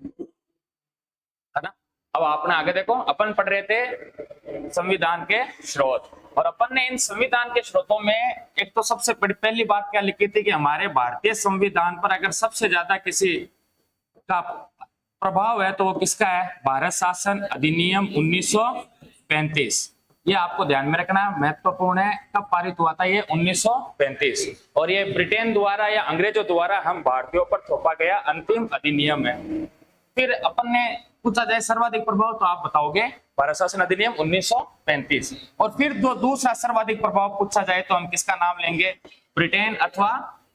है ना। अब आपने आगे देखो, अपन पढ़ रहे थे संविधान के स्रोत, और अपन ने इन संविधान के स्रोतों में एक तो सबसे पहली बात क्या लिखी थी कि हमारे भारतीय संविधान पर अगर सबसे ज्यादा किसी का प्रभाव है तो वो किसका है, भारत शासन अधिनियम 1935। ये आपको ध्यान में रखना है, महत्वपूर्ण है। कब पारित हुआ था ये, 1935, और ये ब्रिटेन द्वारा या अंग्रेजों द्वारा हम भारतीयों पर थोपा गया अंतिम अधिनियम है। फिर अपन ने पूछा जाए सर्वाधिक प्रभाव, तो आप बताओगे भारत शासन अधिनियम 1935। और फिर जो दूसरा सर्वाधिक प्रभाव पूछा जाए तो हम किसका नाम लेंगे, ब्रिटेन अथवा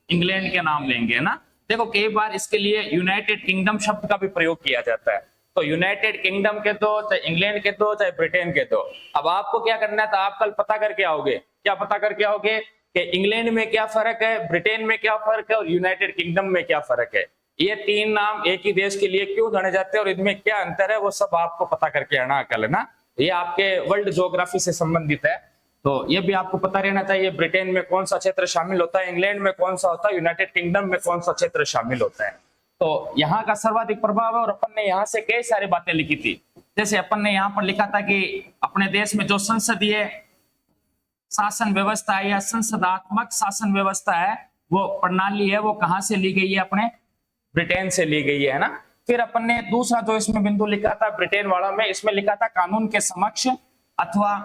इंग्लैंड के नाम लेंगे, ना। देखो कई बार इसके लिए यूनाइटेड किंगडम शब्द का भी प्रयोग किया जाता है, तो यूनाइटेड किंगडम के दो, चाहे इंग्लैंड के दो, चाहे ब्रिटेन के दो। अब आपको क्या करना था, आप कल पता करके आओगे, क्या पता करके आओगे कि इंग्लैंड में क्या फर्क है, ब्रिटेन में क्या फर्क है और यूनाइटेड किंगडम में क्या फर्क है। ये तीन नाम एक ही देश के लिए क्यों जाने जाते हैं और इनमें क्या अंतर है, वो सब आपको पता करके आना कल, ना। ये आपके वर्ल्ड ज्योग्राफी से संबंधित है, तो ये भी आपको पता रहना चाहिए। ब्रिटेन में कौन सा क्षेत्र शामिल होता है, इंग्लैंड में कौन सा होता है, यूनाइटेड किंगडम में कौन सा क्षेत्र शामिल होता है। तो यहाँ का सर्वाधिक प्रभाव है, और अपन ने यहाँ से कई सारी बातें लिखी थी। जैसे अपन ने यहाँ पर लिखा था कि अपने देश में जो संसदीय शासन व्यवस्था है या संसदात्मक शासन व्यवस्था है, वो प्रणाली है, वो कहाँ से ली गई है, अपने ब्रिटेन से ली गई है ना। फिर अपन ने दूसरा जो इसमें बिंदु लिखा था ब्रिटेन वाला में, इसमें लिखा था कानून के समक्ष अथवा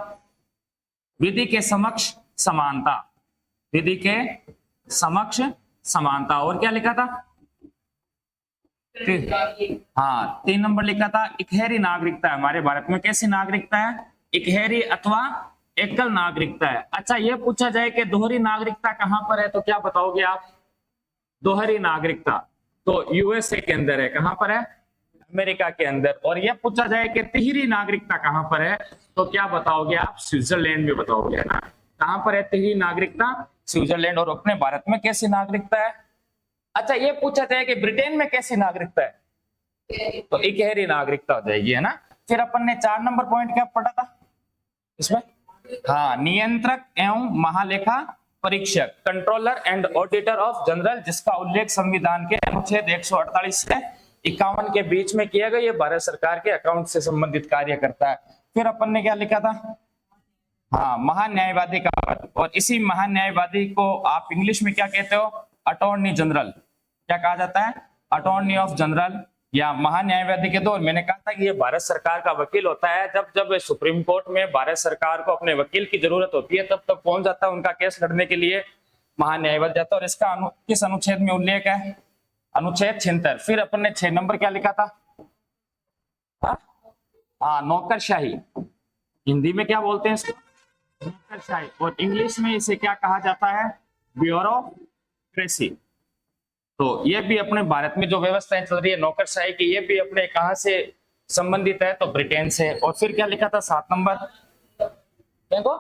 विधि के समक्ष समानता, विधि के समक्ष समानता। और क्या लिखा था, हाँ 3 नंबर लिखा था इकहरी नागरिकता है। हमारे भारत में कैसी नागरिकता है, इकहरी अथवा एकल नागरिकता है। अच्छा ये पूछा जाए कि दोहरी नागरिकता कहां पर है, तो क्या बताओगे आप, दोहरी नागरिकता तो यूएसए के अंदर है। कहां पर है, अमेरिका के अंदर। और यह पूछा जाए कि तिहरी नागरिकता कहां पर है, तो क्या बताओगे आप, स्विट्जरलैंड में बताओगे, है ना। कहां पर है तिहरी नागरिकता, स्विट्जरलैंड। और अपने भारत में कैसी नागरिकता है। अच्छा ये पूछा जाए कि ब्रिटेन में कैसी नागरिकता है, तो इकहरी नागरिकता हो जाएगी, है ना। फिर अपन ने 4 नंबर पॉइंट क्या पढ़ा था इसमें, हाँ नियंत्रक एवं महालेखा परीक्षक, controller and auditor of general, जिसका उल्लेख संविधान के अनुच्छेद 148 से 51 के बीच में किया गया। ये भारत सरकार के अकाउंट से संबंधित कार्य करता है। फिर अपन ने क्या लिखा था, हाँ महान्यायवादी का पद, और इसी महान्यायवादी को आप इंग्लिश में क्या कहते हो, अटॉर्नी जनरल। क्या कहा जाता है, अटॉर्नी ऑफ जनरल या महान्यायवादी के दो। मैंने कहा था कि ये भारत सरकार का वकील होता है। जब जब सुप्रीम कोर्ट में भारत सरकार को अपने वकील की जरूरत होती है, तब तक कौन जाता है उनका केस लड़ने के लिए, महान्यायवादी जाता है। और इसका किस अनुच्छेद में उल्लेख है, अनुच्छेद 76। फिर अपन ने 6 नंबर क्या लिखा था, हाँ नौकरशाही, हिंदी में क्या बोलते हैं इसको, नौकरशाही, और इंग्लिश में इसे क्या कहा जाता है, ब्यूरोक्रेसी। तो ये भी अपने भारत में जो व्यवस्थाएं चल रही है नौकरशाही की, ये भी अपने कहां से संबंधित है, तो ब्रिटेन से। और फिर क्या लिखा था 7 नंबर, देखो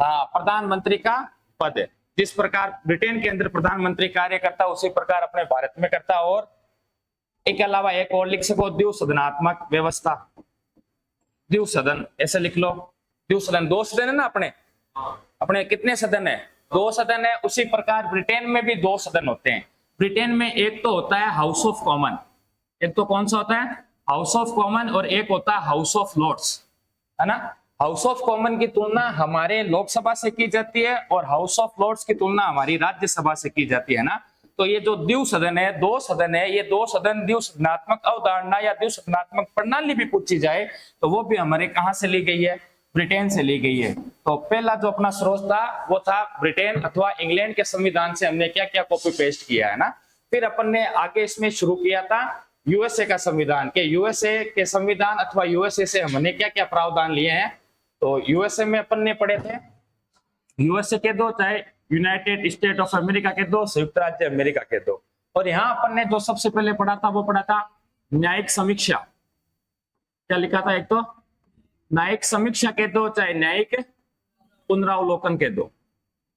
हाँ प्रधानमंत्री का पद है। जिस प्रकार ब्रिटेन के अंदर प्रधानमंत्री कार्य करता है, उसी प्रकार अपने भारत में करता है। और इसके अलावा एक और लिख सको, द्विसदनात्मक व्यवस्था, द्विसदन ऐसे लिख लो, द्विसदन, 2 सदन है ना अपने, अपने कितने सदन है, 2 सदन है। उसी प्रकार ब्रिटेन में भी 2 सदन होते हैं। ब्रिटेन में एक तो होता है हाउस ऑफ कॉमन, एक तो कौन सा होता है, हाउस ऑफ कॉमन, और एक होता है हाउस ऑफ लॉर्ड्स, है ना। हाउस ऑफ कॉमन की तुलना हमारे लोकसभा से की जाती है और हाउस ऑफ लॉर्ड्स की तुलना हमारी राज्यसभा से की जाती है ना। तो ये जो द्विसदन है, 2 सदन है, ये 2 सदन द्विसदनात्मक अवधारणा या द्विसदनात्मक प्रणाली भी पूछी जाए तो वो भी हमारे कहां से ली गई है, ब्रिटेन से ली गई है। तो पहला जो अपना स्रोत था वो था ब्रिटेन अथवा इंग्लैंड के संविधान से हमने क्या क्या कॉपी पेस्ट किया है ना। फिर अपन ने आगे इसमें शुरू किया था यूएसए का संविधान, के यूएसए के संविधान अथवा यूएसए से हमने क्या क्या प्रावधान लिए हैं। तो यूएसए में अपन ने पढ़े थे, यूएसए के 2, चाहे यूनाइटेड स्टेट ऑफ अमेरिका के 2, संयुक्त राज्य अमेरिका के 2। और यहाँ अपन ने जो सबसे पहले पढ़ा था वो पढ़ा था न्यायिक समीक्षा। क्या लिखा था, एक तो न्यायिक समीक्षा के 2, चाहे न्यायिक पुनरावलोकन के 2।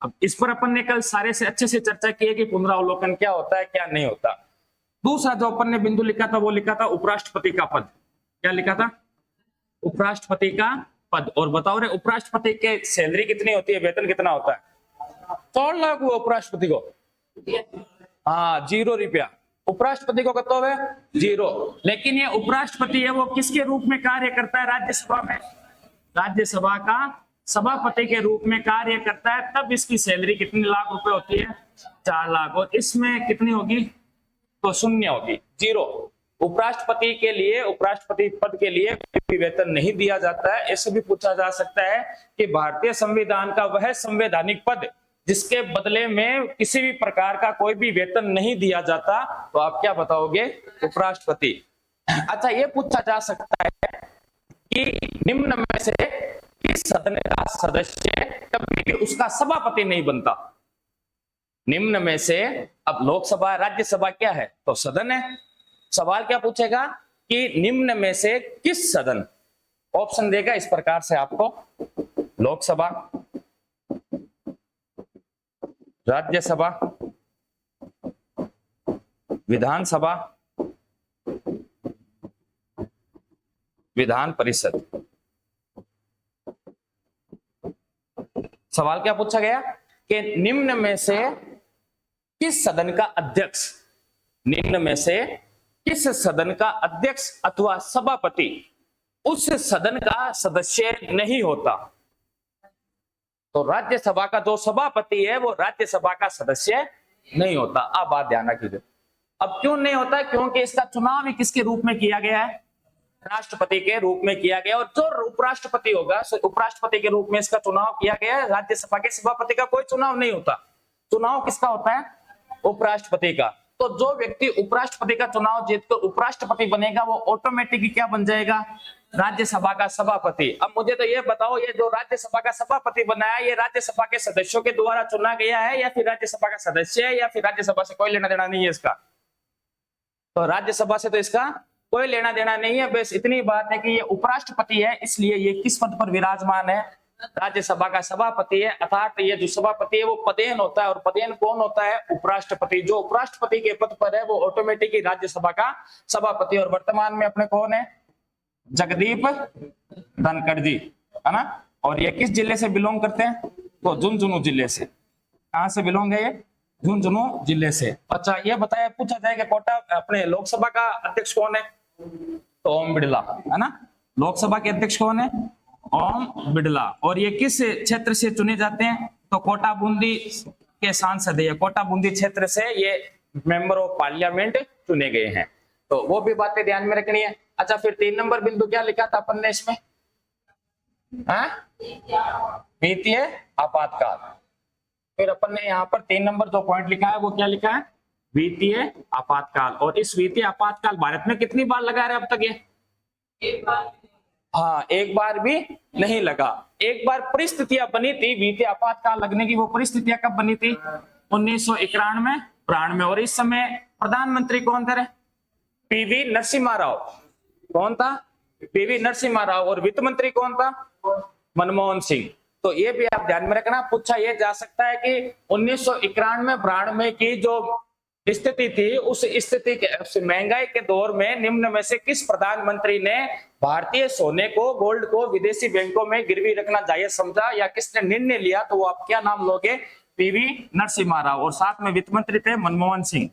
अब इस पर अपन ने कल सारे से अच्छे से चर्चा की है कि पुनरावलोकन क्या होता है, क्या नहीं होता। दूसरा जो अपन ने बिंदु लिखा था वो लिखा था उपराष्ट्रपति का पद। क्या लिखा था, उपराष्ट्रपति का पद। और बताओ रे उपराष्ट्रपति के सैलरी कितनी होती है, वेतन कितना होता है, 4 लाख हुआ उपराष्ट्रपति को, हाँ 0 रुपया। उपराष्ट्रपति को कतो है 0। लेकिन ये उपराष्ट्रपति है वो किसके रूप में कार्य करता है राज्यसभा में? राज्यसभा का सभापति के रूप में कार्य करता है। तब इसकी सैलरी कितनी लाख रुपए होती है? 4 लाख। और इसमें कितनी होगी? तो 0 होगी, 0। उपराष्ट्रपति के लिए, उपराष्ट्रपति पद के लिए कोई वेतन नहीं दिया जाता है। ऐसे भी पूछा जा सकता है कि भारतीय संविधान का वह संवैधानिक पद जिसके बदले में किसी भी प्रकार का कोई भी वेतन नहीं दिया जाता, तो आप क्या बताओगे? उपराष्ट्रपति। अच्छा, ये पूछा जा सकता है कि निम्न में से किस सदन का सदस्य कभी उसका सभापति नहीं बनता? निम्न में से, अब लोकसभा राज्यसभा क्या है? तो सदन है। सवाल क्या पूछेगा कि निम्न में से किस सदन, ऑप्शन देगा इस प्रकार से आपको, लोकसभा, राज्यसभा, विधानसभा, विधान परिषद। सवाल क्या पूछा गया कि निम्न में से किस सदन का अध्यक्ष, निम्न में से किस सदन का अध्यक्ष अथवा सभापति उस सदन का सदस्य नहीं होता? तो राज्यसभा का जो सभापति है वो राज्यसभा का सदस्य नहीं होता। अब बात ध्यान रखिए। अब क्यों नहीं होता? क्योंकि इसका चुनाव ही किसके रूप में किया गया है? राष्ट्रपति के रूप में किया गया। और जो उपराष्ट्रपति होगा, उपराष्ट्रपति के रूप में इसका चुनाव किया गया है। राज्यसभा के सभापति का कोई चुनाव नहीं होता। चुनाव किसका होता है? उपराष्ट्रपति का। तो जो व्यक्ति उपराष्ट्रपति का चुनाव जीतकर उपराष्ट्रपति बनेगा वो ऑटोमेटिकली क्या बन जाएगा? राज्यसभा का सभापति। अब मुझे तो ये बताओ, ये जो राज्यसभा का सभापति बनाया, ये राज्यसभा के सदस्यों के द्वारा चुना गया है या फिर राज्यसभा का सदस्य है, या फिर राज्यसभा से कोई लेना देना नहीं है इसका? तो राज्यसभा से तो इसका कोई लेना देना नहीं है। बस इतनी बात है कि ये उपराष्ट्रपति है, इसलिए ये किस पद पर विराजमान है? राज्यसभा का सभापति है। अर्थात ये जो सभापति है वो पदेन होता है। और पदेन कौन होता है? उपराष्ट्रपति। जो उपराष्ट्रपति के पद पर है वो ऑटोमेटिकली राज्यसभा का सभापति। और वर्तमान में अपने कौन है? जगदीप धनखड़ जी, है ना। और ये किस जिले से बिलोंग करते हैं? तो झुंझुनू जिले से। कहां से बिलोंग है ये? झुंझुनू जिले से। अच्छा, ये बताया, पूछा जाए कि कोटा अपने लोकसभा का अध्यक्ष कौन है? तो ओम बिड़ला, है ना। लोकसभा के अध्यक्ष कौन है? ओम बिड़ला। और ये किस क्षेत्र से चुने जाते हैं? तो कोटा बूंदी के सांसद है। कोटा बूंदी क्षेत्र से ये मेंबर ऑफ पार्लियामेंट चुने गए हैं। तो वो भी बातें ध्यान में रखनी है। अच्छा, फिर 3 नंबर बिंदु क्या लिखा था अपन ने इसमें? वित्तीय आपातकाल। फिर अपन ने यहाँ पर 3 नंबर जो पॉइंट लिखा है वो क्या लिखा है? वित्तीय आपातकाल। और इस वित्तीय आपातकाल भारत में कितनी बार लगा रहे अब तक ये? एक बार। हाँ, एक बार भी नहीं लगा। एक बार परिस्थितियां बनी थी वित्तीय आपातकाल लगने की। वो परिस्थितियां कब बनी थी? 1991-92। और इस समय प्रधानमंत्री कौन थे? पीवी नरसिम्हा राव। कौन था? पीवी नरसिम्हा राव। और वित्त मंत्री कौन था? मनमोहन सिंह। तो ये भी आप ध्यान में रखना। पूछा ये जा सकता है कि 1991-92 की जो स्थिति थी, उस स्थिति के महंगाई के दौर में निम्न में से किस प्रधानमंत्री ने भारतीय सोने को, गोल्ड को विदेशी बैंकों में गिरवी रखना जायज समझा, या किसने निर्णय लिया? तो वो आप क्या नाम लोगे? पीवी नरसिम्हा राव। और साथ में वित्त मंत्री थे मनमोहन सिंह।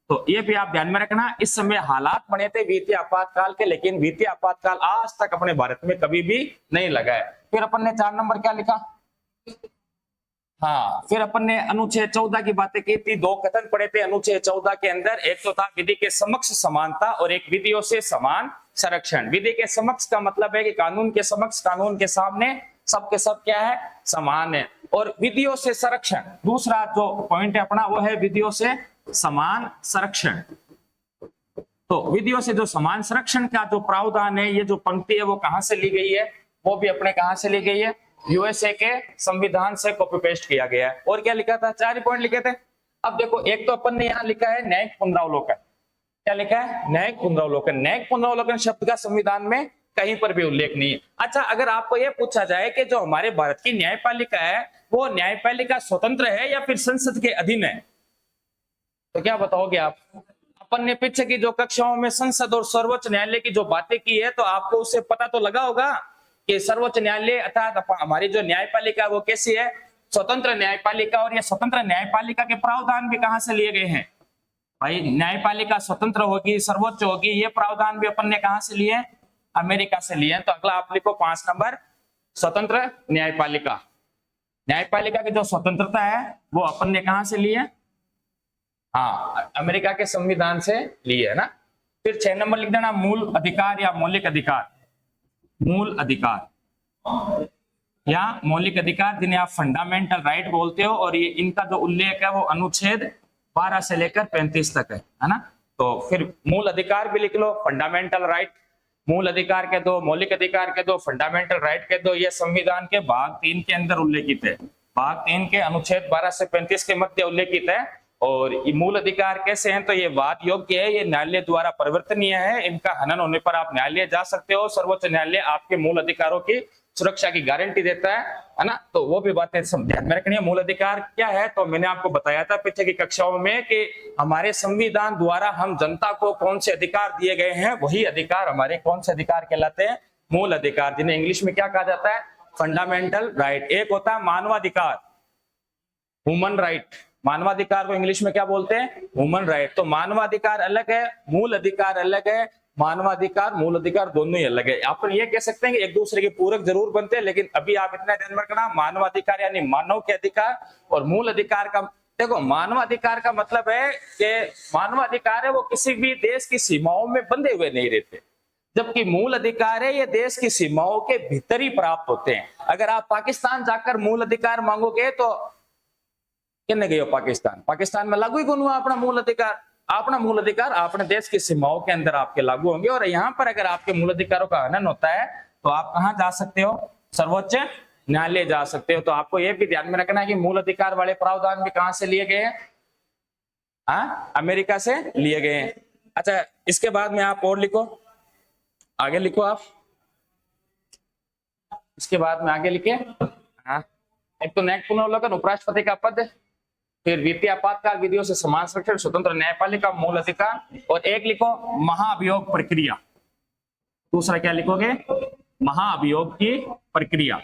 तो ये भी आप ध्यान में रखना। इस समय हालात बने थे वित्तीय आपातकाल के, लेकिन वित्तीय आपातकाल आज तक अपने भारत में कभी भी नहीं लगा है। फिर अपन ने 4 नंबर क्या लिखा? हाँ, फिर अपन ने अनुच्छेद 14 की बातें की थी। 2 कथन पढ़े थे अनुच्छेद 14 के अंदर। एक तो था विधि के समक्ष समानता और एक विधियों से समान संरक्षण। विधि के समक्ष का मतलब है कि कानून के समक्ष, कानून के सामने सबके सब क्या है? समान है। और विधियों से संरक्षण, दूसरा जो पॉइंट है अपना वो है विधियों से समान संरक्षण। तो विधियों से जो समान संरक्षण का जो प्रावधान है, ये जो पंक्ति है वो कहां से ली गई है? वो भी अपने कहां से ली गई है? यूएसए के संविधान से कॉपी पेस्ट किया गया है। और क्या लिखा था? 4 पॉइंट लिखे थे। अब देखो, एक तो अपन ने यहाँ लिखा है न्यायिक पुनरावलोकन। क्या लिखा है? न्यायिक पुनरावलोकन। न्यायिक पुनरावलोकन शब्द का संविधान में कहीं पर भी उल्लेख नहीं है। अच्छा, अगर आपको यह पूछा जाए कि जो हमारे भारत की न्यायपालिका है वो न्यायपालिका स्वतंत्र है या फिर संसद के अधीन है, तो क्या बताओगे आप? अपन ने पीछे की जो कक्षाओं में संसद और सर्वोच्च न्यायालय की जो बातें की है, तो आपको उससे पता तो लगा होगा कि सर्वोच्च न्यायालय अर्थात हमारी जो न्यायपालिका वो कैसी है? स्वतंत्र न्यायपालिका। और ये स्वतंत्र न्यायपालिका के प्रावधान भी कहां से लिए गए हैं? भाई न्यायपालिका स्वतंत्र होगी, सर्वोच्च होगी, ये प्रावधान भी अपन ने कहां से लिए? अमेरिका से लिए। तो अगला आप लिखो 5 नंबर, स्वतंत्र न्यायपालिका। न्यायपालिका की जो स्वतंत्रता है वो अपन ने कहां से ली है? हाँ, अमेरिका के संविधान से ली है ना। फिर 6 नंबर लिख देना, मूल अधिकार या मौलिक अधिकार। मूल अधिकार या मौलिक अधिकार जिन्हें आप फंडामेंटल राइट बोलते हो, और ये इनका जो उल्लेख है वो अनुच्छेद 12 से लेकर 35 तक है ना। तो फिर मूल अधिकार भी लिख लो, फंडामेंटल राइट। मूल अधिकार के दो, मौलिक अधिकार के दो, फंडामेंटल राइट के दो, ये संविधान के भाग 3 के अंदर उल्लेखित है। भाग 3 के अनुच्छेद 12 से 35 के मध्य उल्लेखित है। और ये मूल अधिकार कैसे हैं? तो ये वाद योग्य है, ये न्यायालय द्वारा परिवर्तनीय है, इनका हनन होने पर आप न्यायालय जा सकते हो। सर्वोच्च न्यायालय आपके मूल अधिकारों की सुरक्षा की गारंटी देता है ना। तो वो भी बातें ध्यान में रखनी है। मूल अधिकार क्या है? तो मैंने आपको बताया था पीछे की कक्षाओं में कि हमारे संविधान द्वारा हम जनता को कौन से अधिकार दिए गए हैं, वही अधिकार हमारे कौन से अधिकार कहलाते हैं? मूल अधिकार, जिन्हें इंग्लिश में क्या कहा जाता है? Fundamental right. एक होता है मानवाधिकार, ह्यूमन राइट। मानवाधिकार को इंग्लिश में क्या बोलते हैं? Human right. तो मानवाधिकार अलग है, मूल अधिकार अलग है। मानवाधिकार मूल अधिकार दोनों ही अलग है। आप ये कह सकते हैं कि एक दूसरे के पूरक जरूर बनते हैं, लेकिन अभी आप इतना ध्यान रखना, मानवाधिकार यानी मानव के अधिकार, और मूल अधिकार का देखो, मानवाधिकार का मतलब है कि मानवाधिकार है वो किसी भी देश की सीमाओं में बंधे हुए नहीं रहते, जबकि मूल अधिकार है ये देश की सीमाओं के भीतर ही प्राप्त होते हैं। अगर आप पाकिस्तान जाकर मूल अधिकार मांगोगे तो कहने गए हो पाकिस्तान में लागू ही कौन हुआ अपना मूल अधिकार? अपना मूल अधिकार अपने देश की सीमाओं के अंदर आपके लागू होंगे। और यहाँ पर अगर आपके मूल अधिकारों का हनन होता है तो आप कहाँ जा सकते हो? सर्वोच्च न्यायालय जा सकते हो। तो आपको यह भी ध्यान में रखना है कि मूल अधिकार वाले प्रावधान भी कहां से लिए गए हैं? अमेरिका से लिए गए हैं। अच्छा, इसके बाद में आप और लिखो, आगे लिखो आप, इसके बाद में आगे लिखे। एक तो न्यायिक पुनर्वलोकन, उपराष्ट्रपति का पद, फिर वित्तीय आपातकाल विधियों से समान संरक्षण, स्वतंत्र न्यायपालिका, मूल अधिकार, और एक लिखो महाअभियोग प्रक्रिया। दूसरा क्या लिखोगे? महाअभियोग की प्रक्रिया,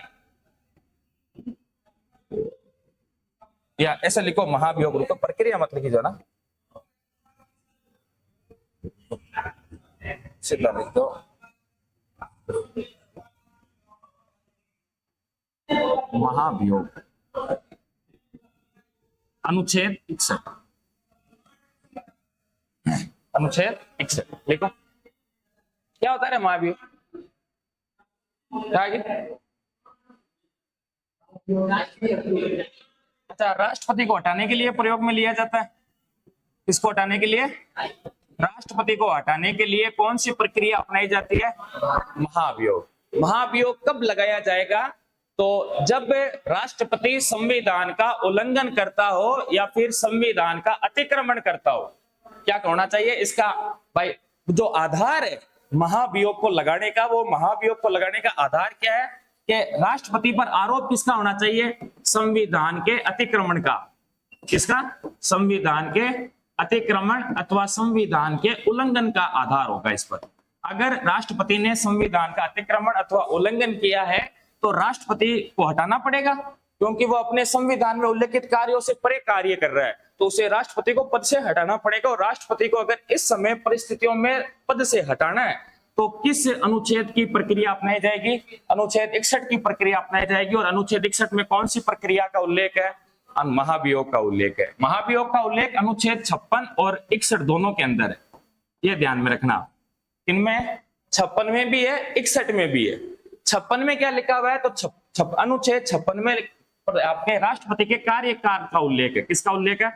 या ऐसा लिखो महाअभियोग, तो प्रक्रिया मत लिखी जो ना, सीधा लिख दो महाअभियोग। अनुच्छेद 61, अनुच्छेद 61 लिखो। क्या होता है महाअभियोग? अच्छा, राष्ट्रपति को हटाने के लिए प्रयोग में लिया जाता है। किसको हटाने के लिए? राष्ट्रपति को हटाने के लिए कौन सी प्रक्रिया अपनाई जाती है? महाअभियोग। महाअभियोग कब लगाया जाएगा? तो जब राष्ट्रपति संविधान का उल्लंघन करता हो या फिर संविधान का अतिक्रमण करता हो। क्या होना चाहिए इसका? भाई जो आधार है महाअभियोग को लगाने का, वो महाअभियोग को लगाने का आधार क्या है कि राष्ट्रपति पर आरोप किसका होना चाहिए? संविधान के अतिक्रमण का। किसका? संविधान के अतिक्रमण अथवा संविधान के उल्लंघन का आधार होगा इस पर। अगर राष्ट्रपति ने संविधान का अतिक्रमण अथवा उल्लंघन किया है तो राष्ट्रपति को हटाना पड़ेगा, क्योंकि वो अपने संविधान में उल्लेखित कार्यों से परे कार्य कर रहा है, तो उसे राष्ट्रपति को पद से हटाना पड़ेगा। और राष्ट्रपति को अगर इस समय परिस्थितियों में पद से हटाना है तो किस अनुच्छेद की प्रक्रिया अपनाई जाएगी? अनुच्छेद 61 की प्रक्रिया अपनाई जाएगी। और अनुच्छेद 61 में कौन सी प्रक्रिया का उल्लेख है? महाभियोग का उल्लेख है। महाभियोग का उल्लेख अनुच्छेद 56 और 61 दोनों के अंदर है, ये ध्यान में रखना। इनमें 56 में भी है, 61 में भी है। 56 में क्या लिखा हुआ है? तो अनुच्छेद 56 में आपके राष्ट्रपति के कार्यकाल का उल्लेख है। किसका उल्लेख है?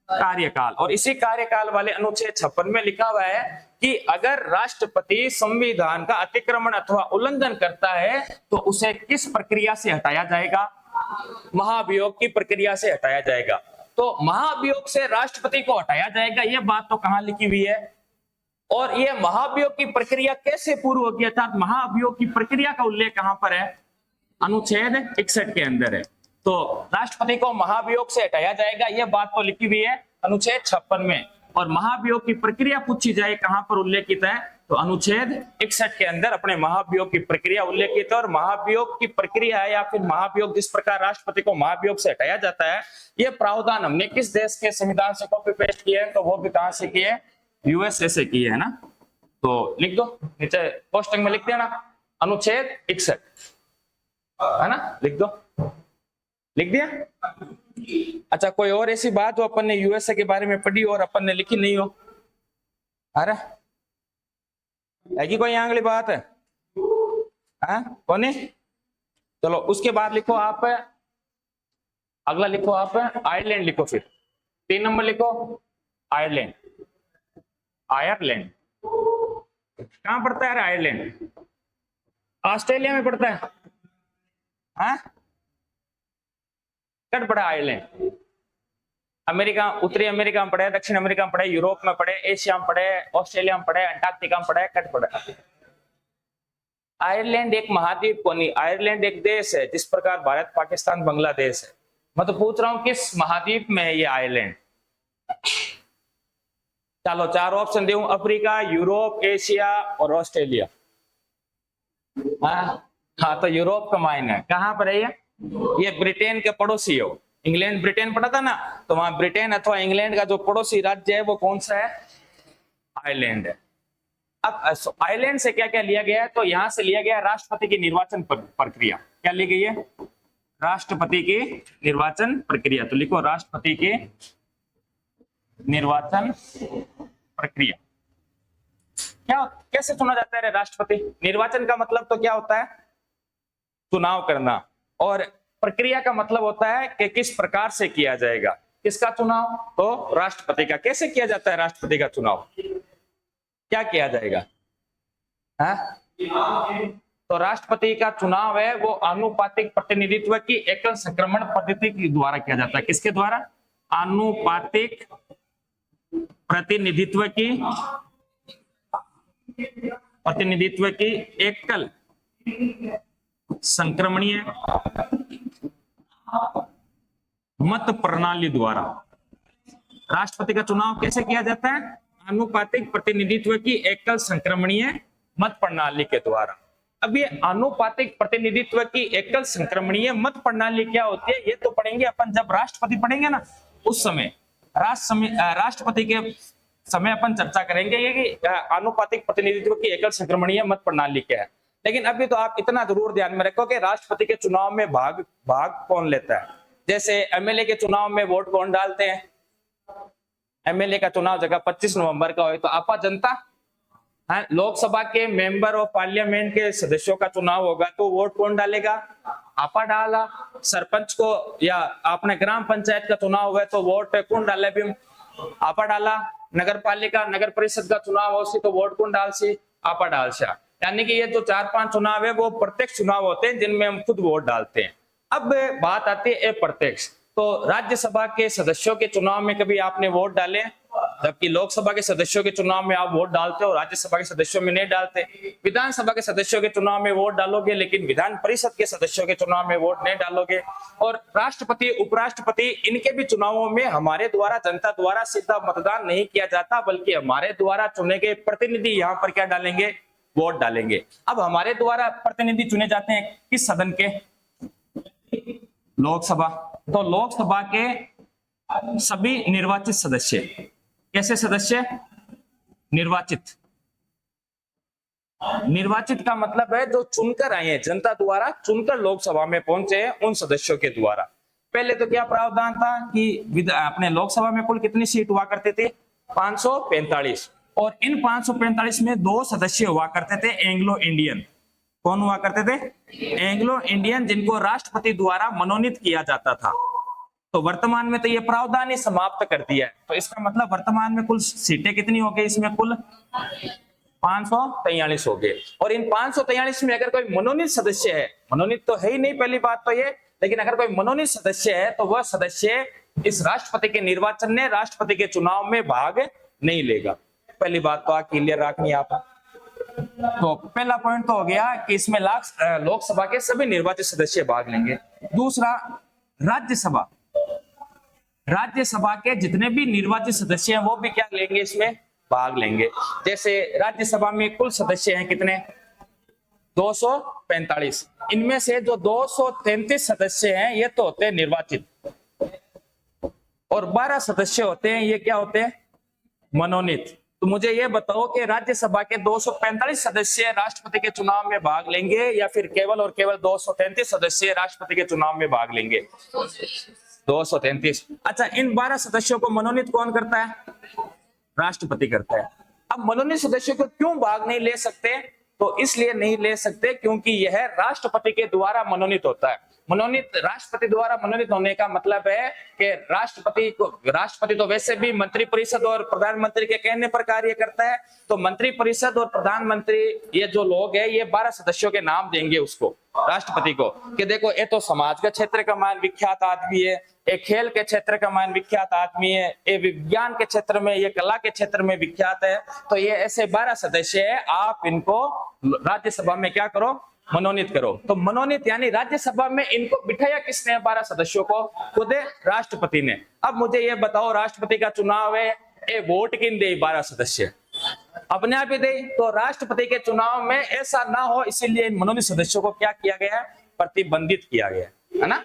कार्यकाल। और इसी कार्यकाल वाले अनुच्छेद 56 में लिखा हुआ है कि अगर राष्ट्रपति संविधान का अतिक्रमण अथवा उल्लंघन करता है तो उसे किस प्रक्रिया से हटाया जाएगा? महाभियोग की प्रक्रिया से हटाया जाएगा। तो महाभियोग से राष्ट्रपति को हटाया जाएगा, यह बात तो कहां लिखी हुई है? और यह महाभियोग की प्रक्रिया कैसे पूर्व होगी, अर्थात महाभियोग की प्रक्रिया का उल्लेख कहां पर है? अनुच्छेद 61 के अंदर है। तो राष्ट्रपति को महाभियोग से हटाया जाएगा, यह बात तो लिखी हुई है अनुच्छेद 56 में। और महाभियोग की प्रक्रिया पूछी जाए कहां पर उल्लेखित है? तो अनुच्छेद 61 के अंदर अपने महाभियोग की प्रक्रिया उल्लेखित है, और महाभियोग की प्रक्रिया है या फिर महाभियोग जिस प्रकार राष्ट्रपति को महाभियोग से हटाया जाता है, ये प्रावधान हमने किस देश के संविधान से कॉपी पेस्ट किए हैं, तो वो भी कहां से किए, यूएसए से किए है ना। तो लिख दो नीचे पोस्टिंग में, लिख देना अनुच्छेद 61 है ना, लिख दो, लिख दिया। अच्छा, कोई और ऐसी बात जो अपन ने यूएसए के बारे में पढ़ी और अपन ने लिखी नहीं हो, अरे है कि कोई आंगली बात है, कौन है? चलो उसके बाद लिखो आप, अगला लिखो आप आयरलैंड लिखो, फिर 3 नंबर लिखो आयरलैंड। आयरलैंड कहां पड़ता है आयरलैंड? ऑस्ट्रेलिया में पड़ता है, हाँ कट पड़ा आयरलैंड। अमेरिका, उत्तरी अमेरिका में पड़े, दक्षिण अमेरिका में पड़े, यूरोप में पड़े, एशिया में पड़े, ऑस्ट्रेलिया में पड़े, अंटार्कटिका में पड़े, कट पड़े। आयरलैंड एक महाद्वीप को नहीं, आयरलैंड एक देश है, जिस प्रकार भारत, पाकिस्तान, बांग्लादेश है। मैं तो पूछ रहा हूं किस महाद्वीप में है ये आयरलैंड? चलो 4 ऑप्शन दूं, अफ्रीका, यूरोप, एशिया और ऑस्ट्रेलिया। हाँ तो यूरोप का मायने है, कहां पर है ये ब्रिटेन के पड़ोसी हो। इंग्लैंड ब्रिटेन पड़ा था ना, तो वहां ब्रिटेन अथवा इंग्लैंड का जो पड़ोसी राज्य है वो कौन सा है? आयरलैंड है। अब आयरलैंड से क्या क्या लिया गया है, तो यहां से लिया गया राष्ट्रपति की निर्वाचन प्रक्रिया। क्या ली गई है? राष्ट्रपति की निर्वाचन प्रक्रिया। तो लिखो राष्ट्रपति की निर्वाचन प्रक्रिया। क्या, कैसे चुना जाता है राष्ट्रपति? निर्वाचन का मतलब तो क्या होता है? चुनाव करना, और प्रक्रिया का मतलब होता है कि किस प्रकार से किया जाएगा। किसका चुनाव? तो राष्ट्रपति का। कैसे किया जाता है राष्ट्रपति का चुनाव? क्या किया जाएगा? तो राष्ट्रपति का चुनाव है वो आनुपातिक प्रतिनिधित्व की एकल संक्रमण पद्धति के द्वारा किया जाता है। किसके द्वारा? आनुपातिक प्रतिनिधित्व की एकल संक्रमणीय मत प्रणाली द्वारा। राष्ट्रपति का चुनाव कैसे किया जाता है? आनुपातिक प्रतिनिधित्व की एकल संक्रमणीय मत प्रणाली के द्वारा। अब ये आनुपातिक प्रतिनिधित्व की एकल संक्रमणीय मत प्रणाली क्या होती है, ये तो पढ़ेंगे अपन जब राष्ट्रपति पढ़ेंगे ना, उस समय राष्ट्रपति के समय अपन चर्चा करेंगे ये कि आनुपातिक प्रतिनिधित्व की एकल संक्रमणीय मत प्रणाली क्या है। लेकिन अभी तो आप इतना जरूर ध्यान में रखो कि राष्ट्रपति के चुनाव में भाग कौन लेता है। जैसे एमएलए के चुनाव में वोट कौन डालते हैं? एमएलए का चुनाव जगह 25 नवंबर का हो तो आपा जनता। लोकसभा के मेंबर ऑफ पार्लियामेंट के सदस्यों का चुनाव होगा तो वोट कौन डालेगा? आपा डाला। सरपंच को या अपने ग्राम पंचायत का चुनाव हुआ तो वोट कौन डाले? भी आपा डाला। नगर पालिका, नगर परिषद का चुनाव हो तो वोट कौन डाल सी? आपा डाल सा। यानी कि ये जो 4-5 चुनाव है वो प्रत्यक्ष चुनाव होते हैं जिनमें हम खुद वोट डालते हैं। अब बात आती है अप्रत्यक्ष। तो राज्यसभा के सदस्यों के चुनाव में कभी आपने वोट डाले? जबकि लोकसभा के सदस्यों के चुनाव में आप वोट डालते हो, राज्यसभा के सदस्यों में नहीं डालते। विधानसभा के सदस्यों के चुनाव में वोट डालोगे लेकिन विधान परिषद के सदस्यों के चुनाव में वोट नहीं डालोगे। और राष्ट्रपति, उपराष्ट्रपति, इनके भी चुनावों में हमारे द्वारा, जनता द्वारा सीधा मतदान नहीं किया जाता, बल्कि हमारे द्वारा चुने गए प्रतिनिधि यहाँ पर क्या डालेंगे? वोट डालेंगे। अब हमारे द्वारा प्रतिनिधि चुने जाते हैं किस सदन के? लोकसभा। तो लोकसभा के सभी निर्वाचित सदस्य, कैसे सदस्य? निर्वाचित। निर्वाचित का मतलब है जो चुनकर आए हैं, जनता द्वारा चुनकर लोकसभा में पहुंचे हैं, उन सदस्यों के द्वारा। पहले तो क्या प्रावधान था कि अपने लोकसभा में कुल कितनी सीट हुआ करते थे? 545। और इन 545 में 2 सदस्य हुआ करते थे एंग्लो इंडियन। कौन हुआ करते थे? एंग्लो इंडियन, जिनको राष्ट्रपति द्वारा मनोनीत किया जाता था। तो वर्तमान में तो ये प्रावधान ही समाप्त कर दिया है। तो इसका मतलब वर्तमान में कुल सीटें कितनी हो गई? इसमें कुल 543 हो गए। और इन 543 में अगर कोई मनोनीत सदस्य है, मनोनीत तो है ही नहीं पहली बात तो ये, लेकिन अगर कोई मनोनीत सदस्य है तो वह सदस्य इस राष्ट्रपति के निर्वाचन में, राष्ट्रपति के चुनाव में भाग नहीं लेगा। पहली बात तो क्लियर रखनी है आप। तो पहला पॉइंट तो हो गया कि इसमें लोकसभा के सभी निर्वाचित सदस्य भाग लेंगे। दूसरा, राज्यसभा, राज्यसभा के जितने भी निर्वाचित सदस्य हैं वो भी क्या लेंगे? इसमें भाग लेंगे। जैसे राज्यसभा में कुल सदस्य हैं कितने, 245। इनमें से जो 233 सदस्य हैं ये तो होते हैं निर्वाचित, और 12 सदस्य होते हैं ये क्या होते हैं, मनोनीत। तो मुझे ये बताओ कि राज्यसभा के 245 सदस्य राष्ट्रपति के चुनाव में भाग लेंगे या फिर केवल और केवल 233 सदस्य राष्ट्रपति के चुनाव में भाग लेंगे, 233। अच्छा, इन 12 सदस्यों को मनोनीत कौन करता है, राष्ट्रपति करता है। अब मनोनीत सदस्यों को क्यों भाग नहीं ले सकते, तो इसलिए नहीं ले सकते क्योंकि यह राष्ट्रपति के द्वारा मनोनीत होता है। मनोनीत, राष्ट्रपति द्वारा मनोनीत होने का मतलब है कि राष्ट्रपति तो वैसे भी मंत्रिपरिषद और प्रधानमंत्री के कहने पर कार्य करता है, तो मंत्रिपरिषद और प्रधानमंत्री ये जो लोग हैं ये 12 सदस्यों के नाम देंगे उसको, राष्ट्रपति को, कि देखो ये तो समाज के क्षेत्र का मान विख्यात आदमी है, एक खेल के क्षेत्र का मान विख्यात आदमी है, ये विज्ञान के क्षेत्र में, ये कला के क्षेत्र में विख्यात है, तो ये ऐसे 12 सदस्य है, आप इनको राज्यसभा में क्या करो, मनोनीत करो। तो मनोनीत यानी राज्यसभा में इनको बिठाया किसने, 12 सदस्यों को, खुद राष्ट्रपति ने। अब मुझे ये बताओ, राष्ट्रपति का चुनाव है, ये वोट किन दे, 12 सदस्य अपने आप ही दे, तो राष्ट्रपति के चुनाव में ऐसा ना हो, इसीलिए इन मनोनीत सदस्यों को क्या किया गया है, प्रतिबंधित किया गया है ना।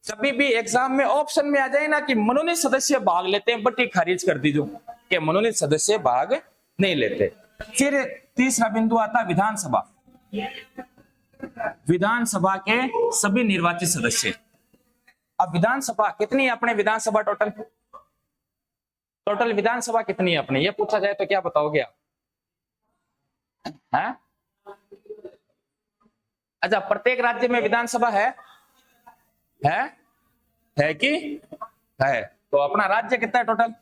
कभी भी एग्जाम में ऑप्शन में आ जाए ना कि मनोनीत सदस्य भाग लेते हैं, बट ये खारिज कर दीजिए कि मनोनीत सदस्य भाग नहीं लेते। फिर तीसरा बिंदु आता है विधानसभा। विधानसभा के सभी निर्वाचित सदस्य। अब विधानसभा कितनी है अपने, विधानसभा टोटल विधानसभा कितनी है अपने, ये पूछा जाए तो क्या बताओगे आप, हैं? अच्छा, प्रत्येक राज्य में विधानसभा है कि है, तो अपना राज्य कितना है टोटल,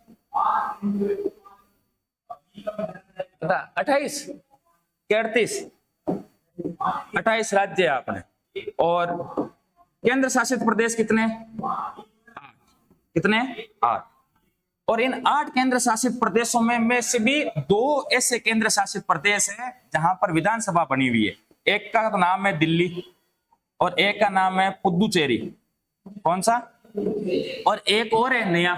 28 के 38, 28 राज्य है अपने। और केंद्र शासित प्रदेश कितने, कितने, 8। और इन 8 केंद्र शासित प्रदेशों में से भी 2 ऐसे केंद्र शासित प्रदेश है जहां पर विधानसभा बनी हुई है। एक का नाम है दिल्ली और एक का नाम है पुदुचेरी। कौन सा, और एक और है नया,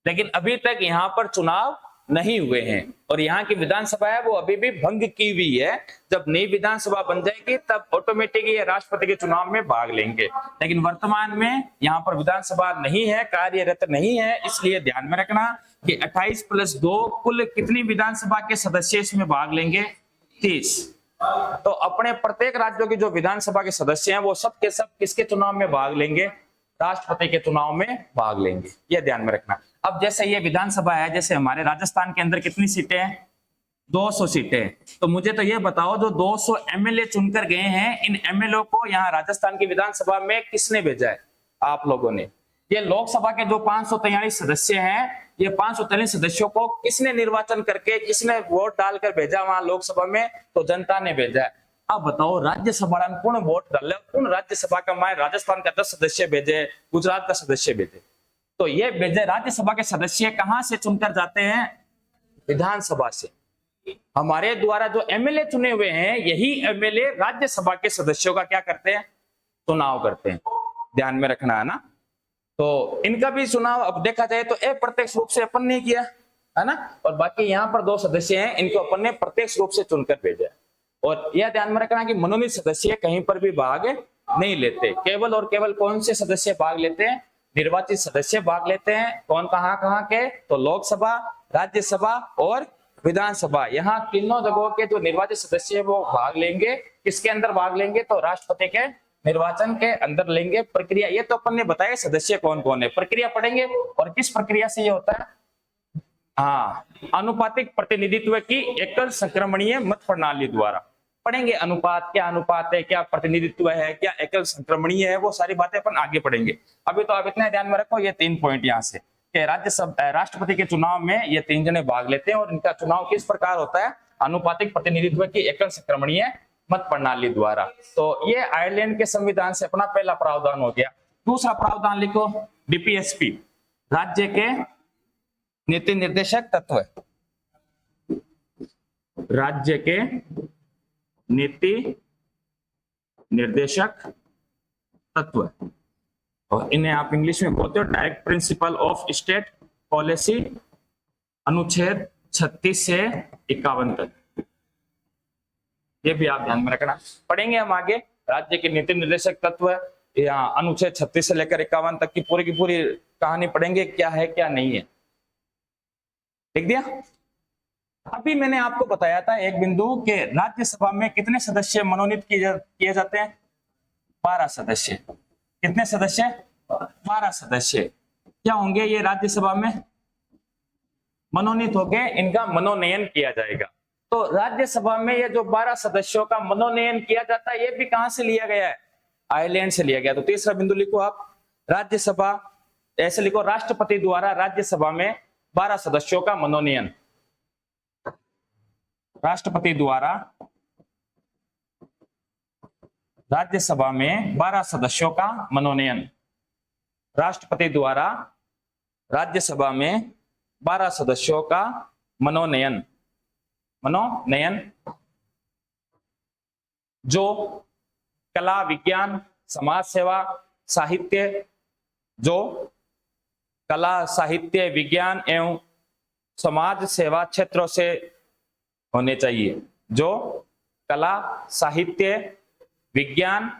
लेकिन अभी तक यहां पर चुनाव नहीं हुए हैं, और यहाँ की विधानसभा है वो अभी भी भंग की हुई है। जब नई विधानसभा बन जाएगी तब ऑटोमेटिकली राष्ट्रपति के चुनाव में भाग लेंगे, लेकिन वर्तमान में यहाँ पर विधानसभा नहीं है, कार्यरत नहीं है। इसलिए ध्यान में रखना कि 28 + 2 कुल कितनी विधानसभा के सदस्य इसमें भाग लेंगे, 30। तो अपने प्रत्येक राज्यों की जो विधानसभा के सदस्य हैं वो सब के सब किसके चुनाव में भाग लेंगे, राष्ट्रपति के चुनाव में भाग लेंगे, ये ध्यान में रखना। अब जैसे ये विधानसभा है, जैसे हमारे राजस्थान के अंदर कितनी सीटें हैं, 200 सीटें। तो मुझे तो ये बताओ, जो 200 एमएलए चुनकर गए हैं, इन एमएलए को यहाँ राजस्थान की विधानसभा में किसने भेजा है, आप लोगों ने। ये लोकसभा के जो 543 सदस्य हैं, ये 543 सदस्यों को किसने निर्वाचन करके, किसने वोट डालकर भेजा वहां लोकसभा में, तो जनता ने भेजा है। अब बताओ, राज्यसभा में कौन वोट डाले, कौन राज्यसभा का माए राजस्थान का 10 सदस्य भेजे, गुजरात का सदस्य भेजे, तो ये भेजे राज्यसभा के सदस्य कहां से चुनकर जाते हैं, विधानसभा से। हमारे द्वारा जो एमएलए चुने हुए हैं, यही एमएलए राज्यसभा के सदस्यों का क्या करते हैं, चुनाव करते हैं, ध्यान में रखना है ना। तो इनका भी चुनाव अब देखा जाए तो अप्रत्यक्ष रूप से अपन ने किया है ना, और बाकी यहाँ पर 2 सदस्य हैं, इनको अपन ने प्रत्यक्ष रूप से चुनकर भेजा। और यह ध्यान में रखना कि मनोनीत सदस्य कहीं पर भी भाग नहीं लेते, केवल और केवल कौन से सदस्य भाग लेते हैं, निर्वाचित सदस्य भाग लेते हैं। कौन, कहाँ कहाँ के, तो लोकसभा, राज्यसभा और विधानसभा, यहाँ तीनों जगहों के जो निर्वाचित सदस्य है वो भाग लेंगे। किसके अंदर भाग लेंगे, तो राष्ट्रपति के निर्वाचन के अंदर लेंगे। प्रक्रिया ये तो अपन ने बताया सदस्य कौन कौन है, प्रक्रिया पढ़ेंगे, और किस प्रक्रिया से ये होता है, हाँ, अनुपातिक प्रतिनिधित्व की एकल संक्रमणीय मत प्रणाली द्वारा पढ़ेंगे। अनुपात क्या, अनुपात है क्या, प्रतिनिधित्व है क्या, एकल संक्रमणीय है, वो सारी बातें अपन आगे पढ़ेंगे। अभी तो आप इतना ध्यान में रखो, ये 3 पॉइंट यहाँ से कि राज्यसभा, राष्ट्रपति के चुनाव में ये 3 जने भाग लेते हैं, और इनका चुनाव किस प्रकार होता है, अनुपातिक प्रतिनिधित्व की एकल संक्रमणीय मत प्रणाली द्वारा। तो ये आयरलैंड के संविधान से अपना पहला प्रावधान हो गया। दूसरा प्रावधान लिखो, डीपीएसपी, राज्य के नीति निर्देशक तत्व, राज्य के नीति निर्देशक तत्व, और इन्हें आप इंग्लिश में बोलते हो direct principle of state policy अनुच्छेद 36 से 51 तक, ये भी आप ध्यान में रखना। पढ़ेंगे हम आगे राज्य के नीति निर्देशक तत्व, यहाँ अनुच्छेद 36 से लेकर 51 तक की पूरी कहानी पढ़ेंगे, क्या है क्या नहीं है। लिख दिया। अभी मैंने आपको बताया था एक बिंदु के राज्यसभा में कितने सदस्य मनोनीत किए जाते हैं? 12 सदस्य। कितने सदस्य? 12 सदस्य। क्या होंगे ये राज्यसभा में? मनोनीत होके इनका मनोनयन किया जाएगा। तो राज्यसभा में ये जो 12 सदस्यों का मनोनयन किया जाता है, ये भी कहां से लिया गया है? आयरलैंड से लिया गया। तो तीसरा बिंदु लिखो आप, राज्यसभा, ऐसे लिखो, राष्ट्रपति द्वारा राज्यसभा में 12 सदस्यों का मनोनयन। राष्ट्रपति द्वारा राज्यसभा में 12 सदस्यों का मनोनयन। राष्ट्रपति द्वारा राज्यसभा में 12 सदस्यों का मनोनयन। जो कला, विज्ञान, समाज सेवा, साहित्य, जो कला, साहित्य, विज्ञान एवं समाज सेवा क्षेत्रों से होने चाहिए। जो कला, साहित्य, विज्ञान